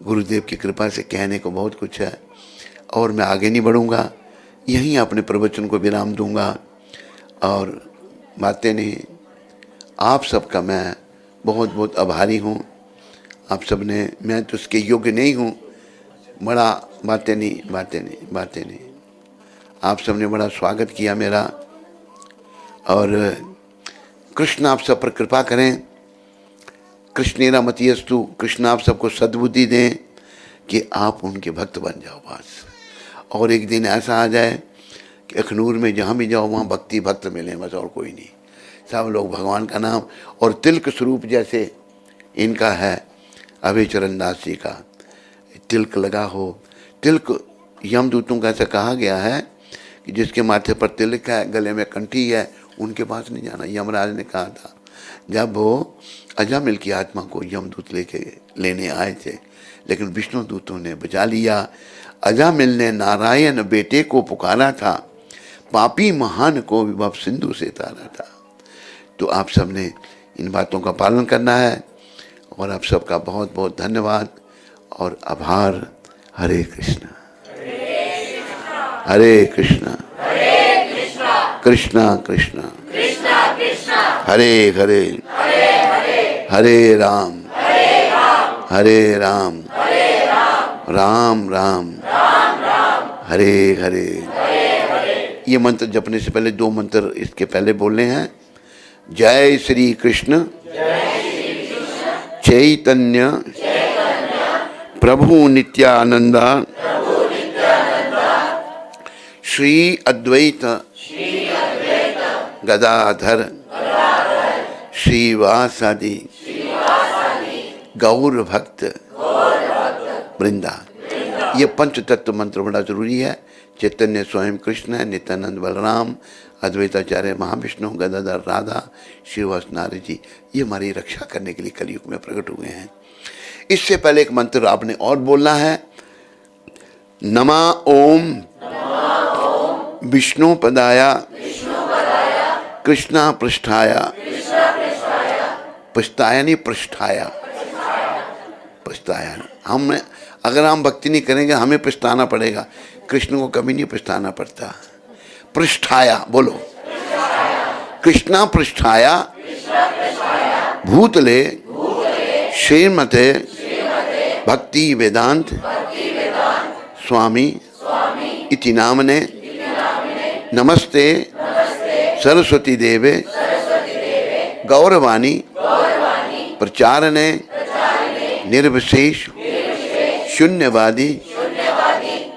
गुरुदेव की कृपा से कहने को बहुत कुछ है और मैं आगे नहीं बढ़ूँगा, यहीं अपने प्रवचन को विराम दूंगा और बातें नहीं। आप सबका मैं बहुत बहुत आभारी हूँ। आप सब ने, मैं तो उसके योग्य नहीं हूँ, बड़ा बातें नहीं। आप सब ने बड़ा स्वागत किया मेरा, और कृष्ण आप सब पर कृपा करें। कृष्णेरा मतियस्तु, कृष्ण आप सबको सद्बुद्धि दें कि आप उनके भक्त बन जाओ बस। और एक दिन ऐसा आ जाए कि अखनूर में जहाँ भी जाओ वहाँ भक्ति भक्त मिले, बस और कोई नहीं। सब लोग भगवान का नाम, और तिलक स्वरूप जैसे इनका है अभय चरण दास जी का, तिलक लगा हो। तिलक यमदूतों का ऐसा कहा गया है कि जिसके माथे पर तिलक है, गले में कंठी है, उनके पास नहीं जाना। यमराज ने कहा था जब वो अजामिल की आत्मा को यमदूत लेने आए थे, लेकिन विष्णु दूतों ने बचा लिया। अजामिल ने नारायण बेटे को पुकारा था, पापी महान को विभव सिंधु से तारा था। तो आप सब ने इन बातों का पालन करना है, और आप सबका बहुत बहुत धन्यवाद और आभार। हरे कृष्णा हरे कृष्णा कृष्णा कृष्णा हरे हरे हरे राम हरे राम राम राम हरे हरे। ये मंत्र जपने से पहले 2 मंत्र इसके पहले बोलने हैं। जय श्री कृष्ण चैतन्य प्रभु नित्यानंदा श्री अद्वैत गदाधर श्रीवासादि गौर भक्त वृंदा। ये पंच तत्व मंत्र बड़ा जरूरी है। चैतन्य स्वयं कृष्ण है, नित्यानंद बलराम, अद्वैताचार्य महाविष्णु, गदाधर राधा, श्रीवास नारद जी, ये हमारी रक्षा करने के लिए कलयुग में प्रकट हुए हैं। इससे पहले एक मंत्र आपने और बोलना है। नमा ओम विष्णु पदाया कृष्णा पृष्ठाया, पृष्ठाया नहीं पृष्ठाया, पृष्ठाया। हम अगर हम भक्ति नहीं करेंगे हमें पछताना पड़ेगा, कृष्ण को कभी नहीं पछताना पड़ता। पृष्ठाया बोलो, कृष्णा पृष्ठाया भूतले श्रीमते भक्ति वेदांत स्वामी इति नामने नमस्ते सरस्वती देवे गौरवाणी प्रचारणे निर्विशेष शून्यवादी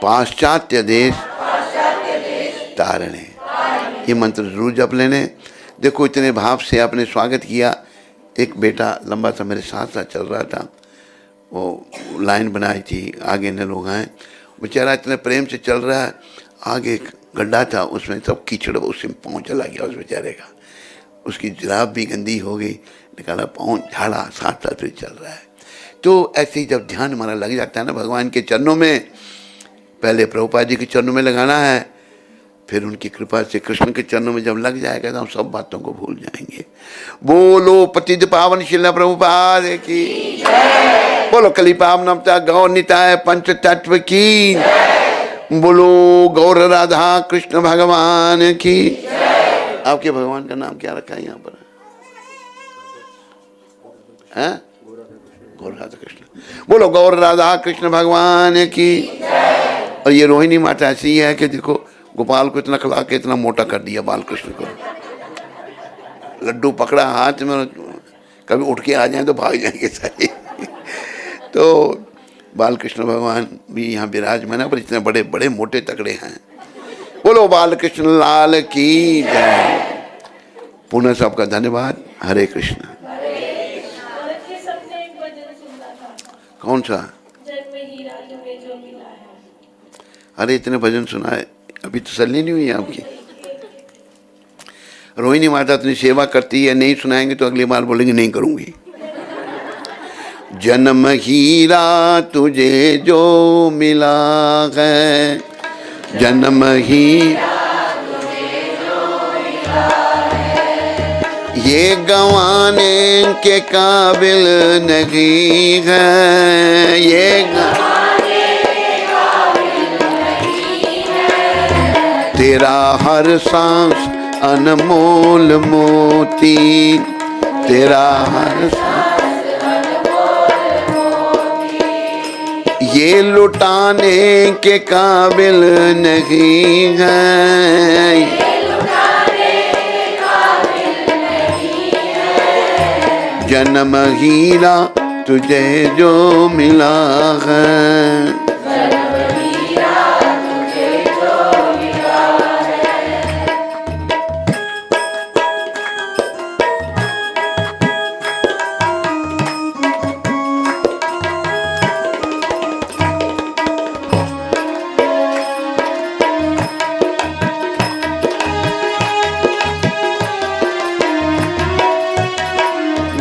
पाश्चात्य देश तारणे। ये मंत्र जरूर जप लेने। देखो इतने भाव से आपने स्वागत किया। एक बेटा लंबा सा मेरे साथ साथ चल रहा था, वो लाइन बनाई थी, आगे न लोग आए, बेचारा इतने प्रेम से चल रहा है। आगे एक गड्ढा था, उसमें सब कीचड़, उसमें पाँव चला गया उस बेचारे का। उसकी जुराब भी गंदी हो गई, निकाला पाँव झाड़ा, साथ साथ भी चल रहा है। तो ऐसे ही जब ध्यान हमारा लग जाता है ना भगवान के चरणों में, पहले प्रभुपाद जी के चरणों में लगाना है, फिर उनकी कृपा से कृष्ण के चरणों में जब लग जाएगा तो हम सब बातों को भूल जाएंगे। बोलो पतित पावन शिला प्रभुपाद की, बोलो कली पावन नमता गौर निताय पंच तत्व की, बोलो गौर राधा कृष्ण भगवान की। आपके भगवान का नाम क्या रखा है यहाँ पर? हैं? गौर राधा कृष्ण। बोलो गौर राधा कृष्ण भगवान की। और ये रोहिणी माता ऐसी है कि देखो गोपाल को इतना खिला के इतना मोटा कर दिया बाल कृष्ण को। लड्डू पकड़ा हाथ में, कभी उठ के आ जाए तो भाग जाएंगे सारे। तो बाल कृष्ण भगवान भी यहाँ विराजमान है, पर इतने बड़े बड़े मोटे तगड़े हैं। बोलो बाल कृष्ण लाल की जय। पुनः सबका धन्यवाद। हरे कृष्ण। कौन सा? अरे इतने भजन सुनाए, अभी तसल्ली नहीं हुई आपकी? रोहिणी माता इतनी सेवा करती है, नहीं सुनाएंगे तो अगली बार बोलेंगे नहीं करूंगी। जन्म हीरा तुझे जो मिला है, जन्म हीरा तुझे जो मिला है, ये गंवाने के काबिल नहीं है, ये तेरा हर सांस अनमोल मोती, तेरा हर सांस अनमोल मोती, ये लुटाने के काबिल नहीं है, जन्म हीरा तुझे जो मिला है, जन्म हीरा तुझे जो मिला है।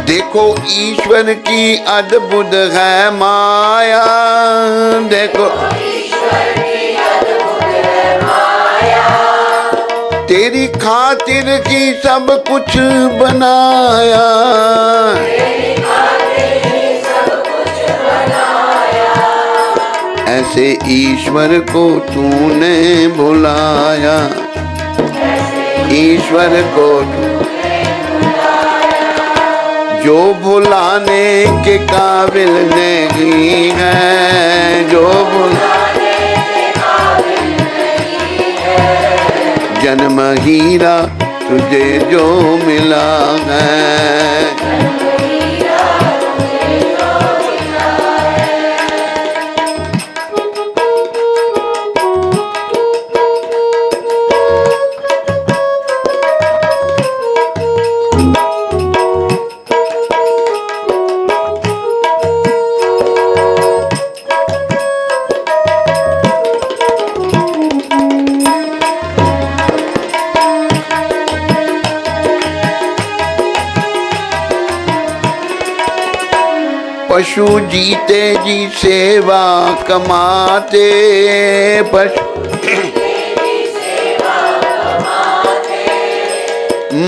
देखो ईश्वर की अद्भुत है माया, देखो ईश्वर की अद्भुत है माया, तेरी खातिर की सब कुछ बनाया, तेरी खातिर की सब कुछ बनाया, ऐसे ईश्वर को तूने भुलाया, ईश्वर को जो भुलाने के काबिल नहीं है, जो भुलाने के काबिल नहीं है, जन्म हीरा तुझे जो मिला है, जन्म हीरा तुझे जो मिला है। पशु जीते जी सेवा कमाते, पशु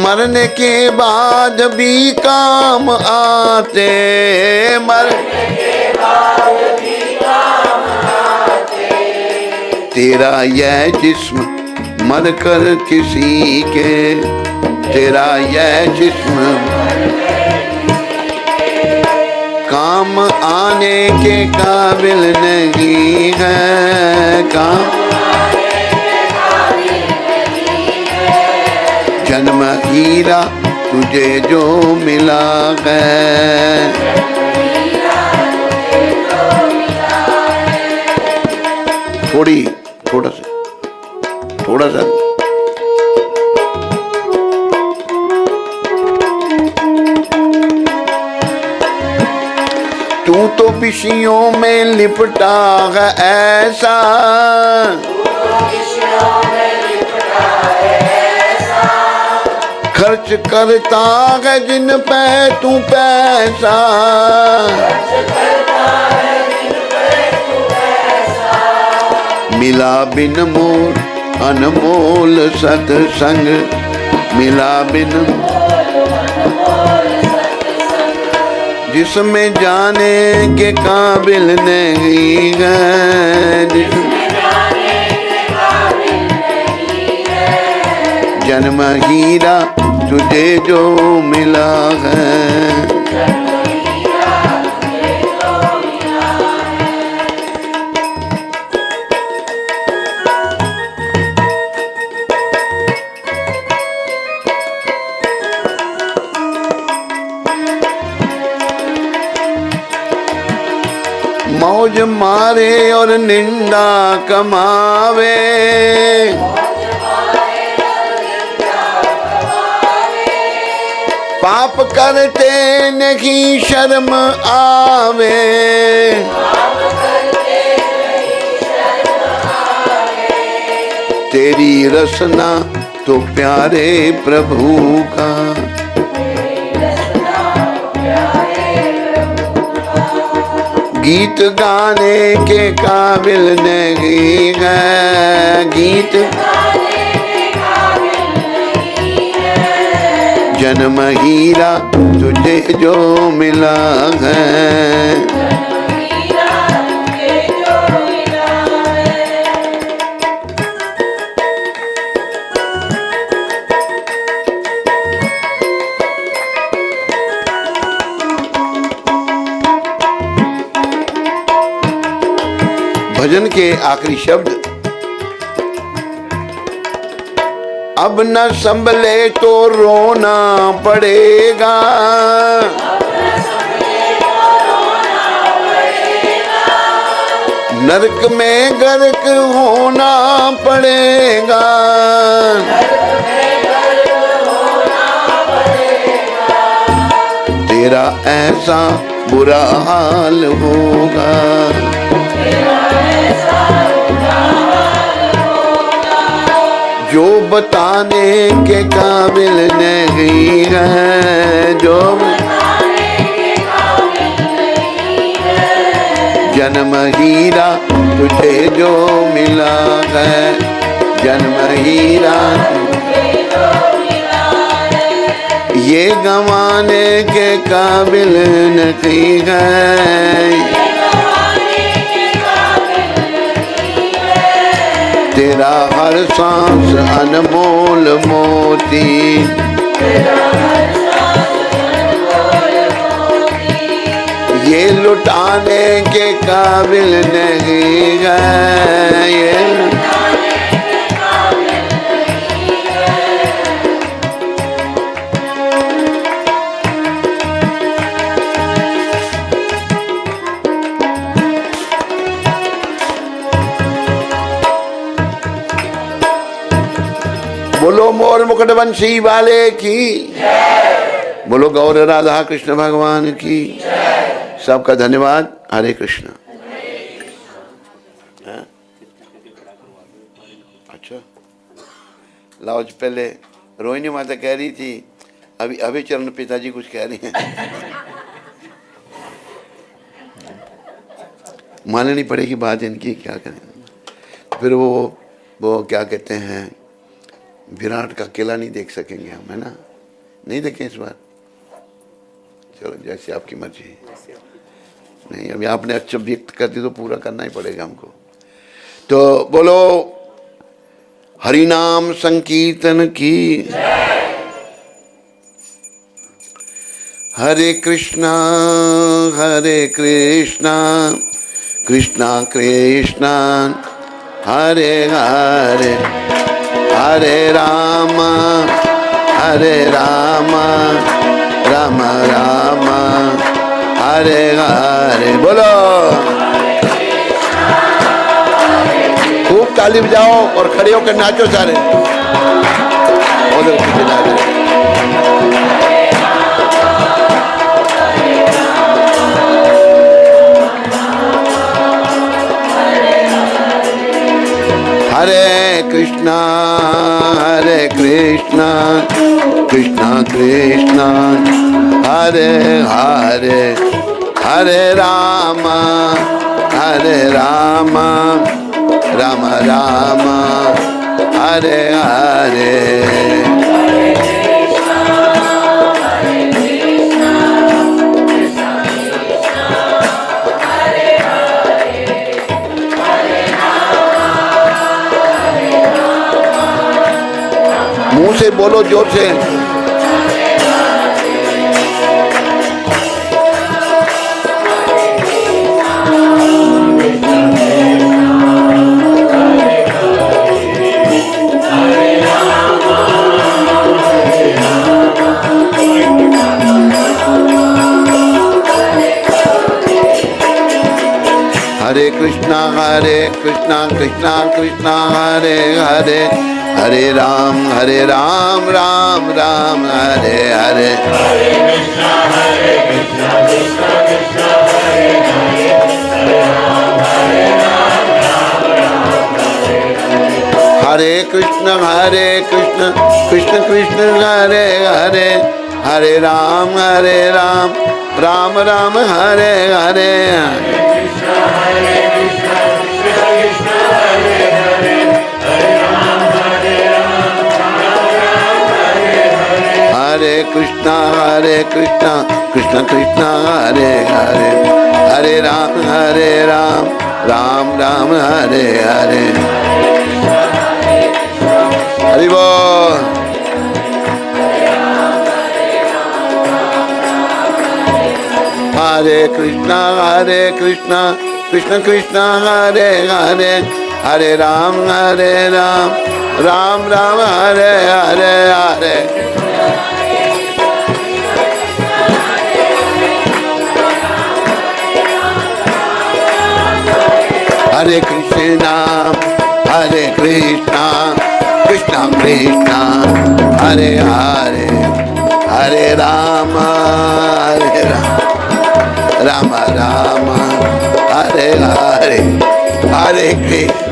मरने के बाद भी काम आते, मरने के बाद भी काम आते, तेरा यह जिस्म मरकर किसी के, तेरा यह जिस्म काम आने के काबिल नहीं है, काम आने के काबिल नहीं है, जन्म हीरा तुझे जो मिला है, जन्म हीरा तुझे जो मिला है। थोड़ा सा तू तो विषयों में लिपटा है ऐसा, खर्च करता है जिन पे तू पैसा, मिला बिन मोल अनमोल सत्संग, मिला बिन जिसमें जाने के काबिल नहीं है, जन्म हीरा तुझे जो मिला है, मौज मारे और निंदा कमावे, पाप करते नहीं शर्म आवे, तेरी रसना तो प्यारे प्रभु का, गीत गाने के काबिल नहीं है, गीत जन्म हीरा तुझे जो मिला है। भजन के आखिरी शब्द, अब न संभले तो रोना पड़ेगा, नरक में गर्क होना पड़ेगा, तेरा ऐसा बुरा हाल होगा। जो बताने के काबिल नहीं है, जो जन्म हीरा तुझे जो मिला है, जन्म हीरा ये गंवाने के काबिल नहीं है। तेरा हर सांस अनमोल मोती, ये लुटाने के काबिल नहीं है, ये बोलो मोर मुकुट वंशी वाले की, बोलो गौर राधा कृष्ण भगवान की। सबका धन्यवाद। हरे कृष्ण। अच्छा लाओ, पहले रोहिणी माता कह रही थी, अभी अभी चरण पिताजी कुछ कह रही हैं। माननी पड़ेगी बात इनकी, क्या करें। फिर वो क्या कहते हैं, विराट का किला नहीं देख सकेंगे हम, है ना। नहीं देखें इस बार, चलो जैसे आपकी मर्जी। नहीं, अभी आपने अच्छा व्यक्त कर दी तो पूरा करना ही पड़ेगा हमको। तो बोलो हरि नाम संकीर्तन की। हरे कृष्णा कृष्णा कृष्णा हरे हरे, हरे राम राम राम हरे हरे। बोलो खूब ताली बजाओ और खड़े होकर नाचो सारे। उधर पीछे नाच रहे। हरे कृष्णा कृष्णा कृष्णा हरे हरे, हरे राम राम राम हरे हरे। मुंह से बोलो जोर से। हरे कृष्णा कृष्णा कृष्णा हरे हरे, हरे राम राम राम हरे हरे। हरे कृष्णा कृष्णा कृष्णा हरे हरे, हरे राम राम राम हरे हरे। हरे कृष्ण कृष्ण कृष्ण हरे हरे, हरे राम राम राम हरे हरे। हरे कृष्ण कृष्णा कृष्ण कृष्ण हरे हरे, हरे राम राम राम हरे हरे। हरि बोल। हरे कृष्णा कृष्ण कृष्ण हरे हरे, हरे राम राम राम हरे हरे हरे। हरे कृष्णा कृष्णा कृष्णा हरे हरे, हरे राम राम राम हरे हरे, हरे कृष्णा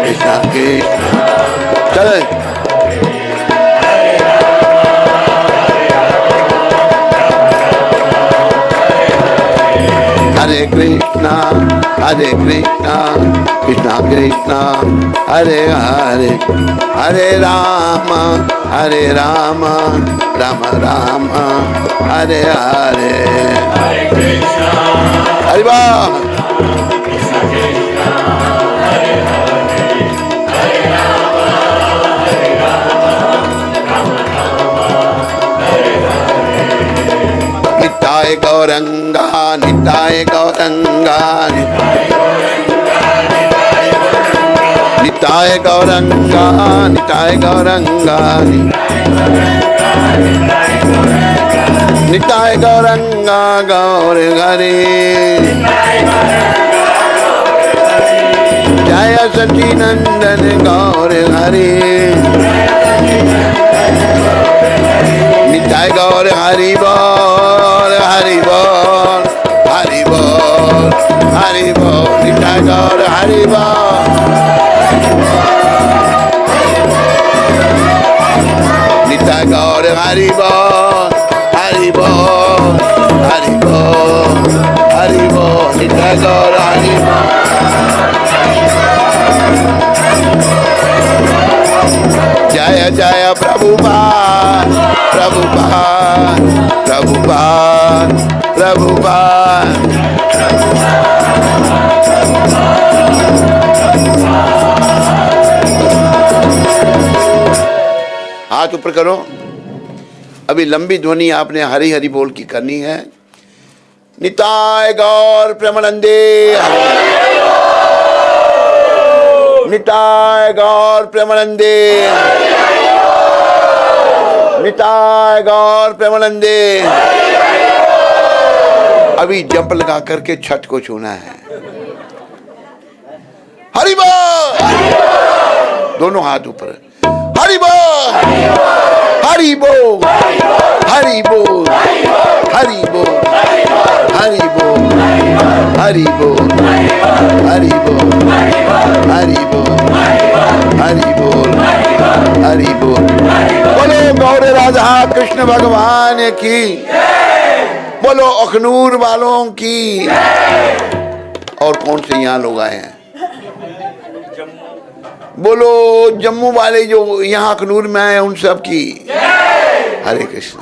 कृष्णा कृष्णा। चले हरे कृष्णा कृष्णा कृष्णा हरे हरे, हरे राम राम राम हरे हरे। हरि बोल। निताय गौरंगा निताय गौरंगा, निताय गौरंगा निताय गौरंगा, निताय गौरंगा गौर हरे। जय सच्चिनंदन गौर हरे, निताय गौर हरि बोल हरि बोल हरि बोल हरि बोल, निताय गौर हरि बोल। निताय गौर हरि बोल हरि बोल हरि बोल हरि बोल, निताय गौर हरि बोल। जय जय प्रभुपाद प्रभुपाद प्रभुपाद प्रभुपाद। हाथ ऊपर करो। अभी लंबी ध्वनि आपने हरि हरि बोल की करनी है। निताय गौर प्रेमानंदे, निताय गौर प्रेमानंदे, निताय गौर प्रेमानंदे। अभी जंप लगा करके छठ को छूना है। हरि बोल। दोनों हाथ ऊपर। हरि बोल हरि बोल हरि बोल हरि बोल हरि बोल हरि बोल हरि बोल हरि बोल हरि बोल हरि बोल। बोलो गौर राधा कृष्ण भगवान की, बोलो अखनूर वालों की। और कौन से यहाँ लोग आए हैं? बोलो जम्मू वाले जो यहाँ अखनूर में आए उन सब की। हरे कृष्ण।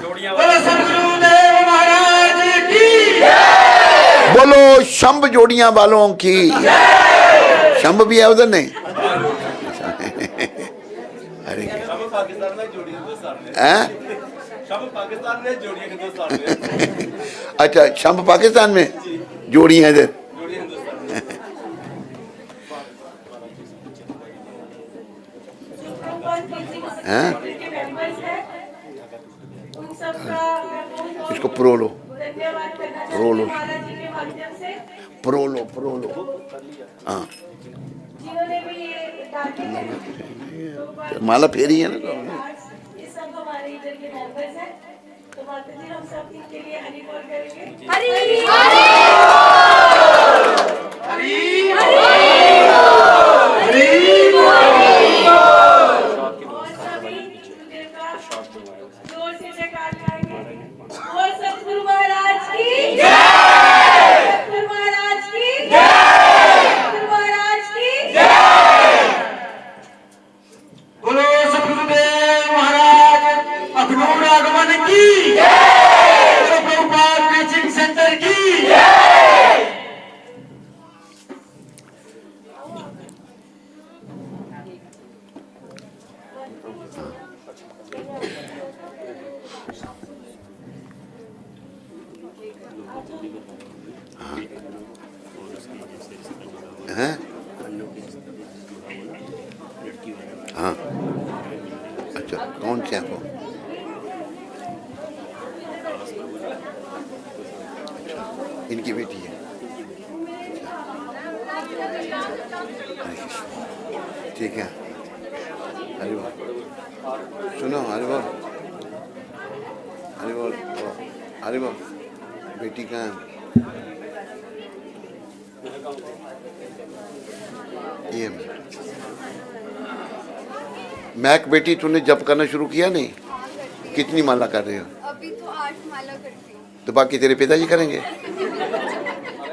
बोलो शंभ जोड़ियां वालों की। शंभ भी है उधर नहीं? हरे कृष्ण। अच्छा शंभ पाकिस्तान में, जोड़ी है इधर। इसको प्रो लो, प्रो लो, प्रो लो, प्रो लो। हाँ माला फेरी है ना तो। बच्चे हैं वो? अच्छा, इनकी बेटी है। हरे कृष्ण। ठीक है, हरि बोल। सुनो, हरि बोल, हरि बोल, हरि बोल। बेटी कहाँ है? ये मैक बेटी, तूने जप करना शुरू किया नहीं? हाँ, करती हूँ। कितनी माला कर रही हो? अभी तो 8 माला करती हूँ। तो बाकी तेरे पिताजी करेंगे?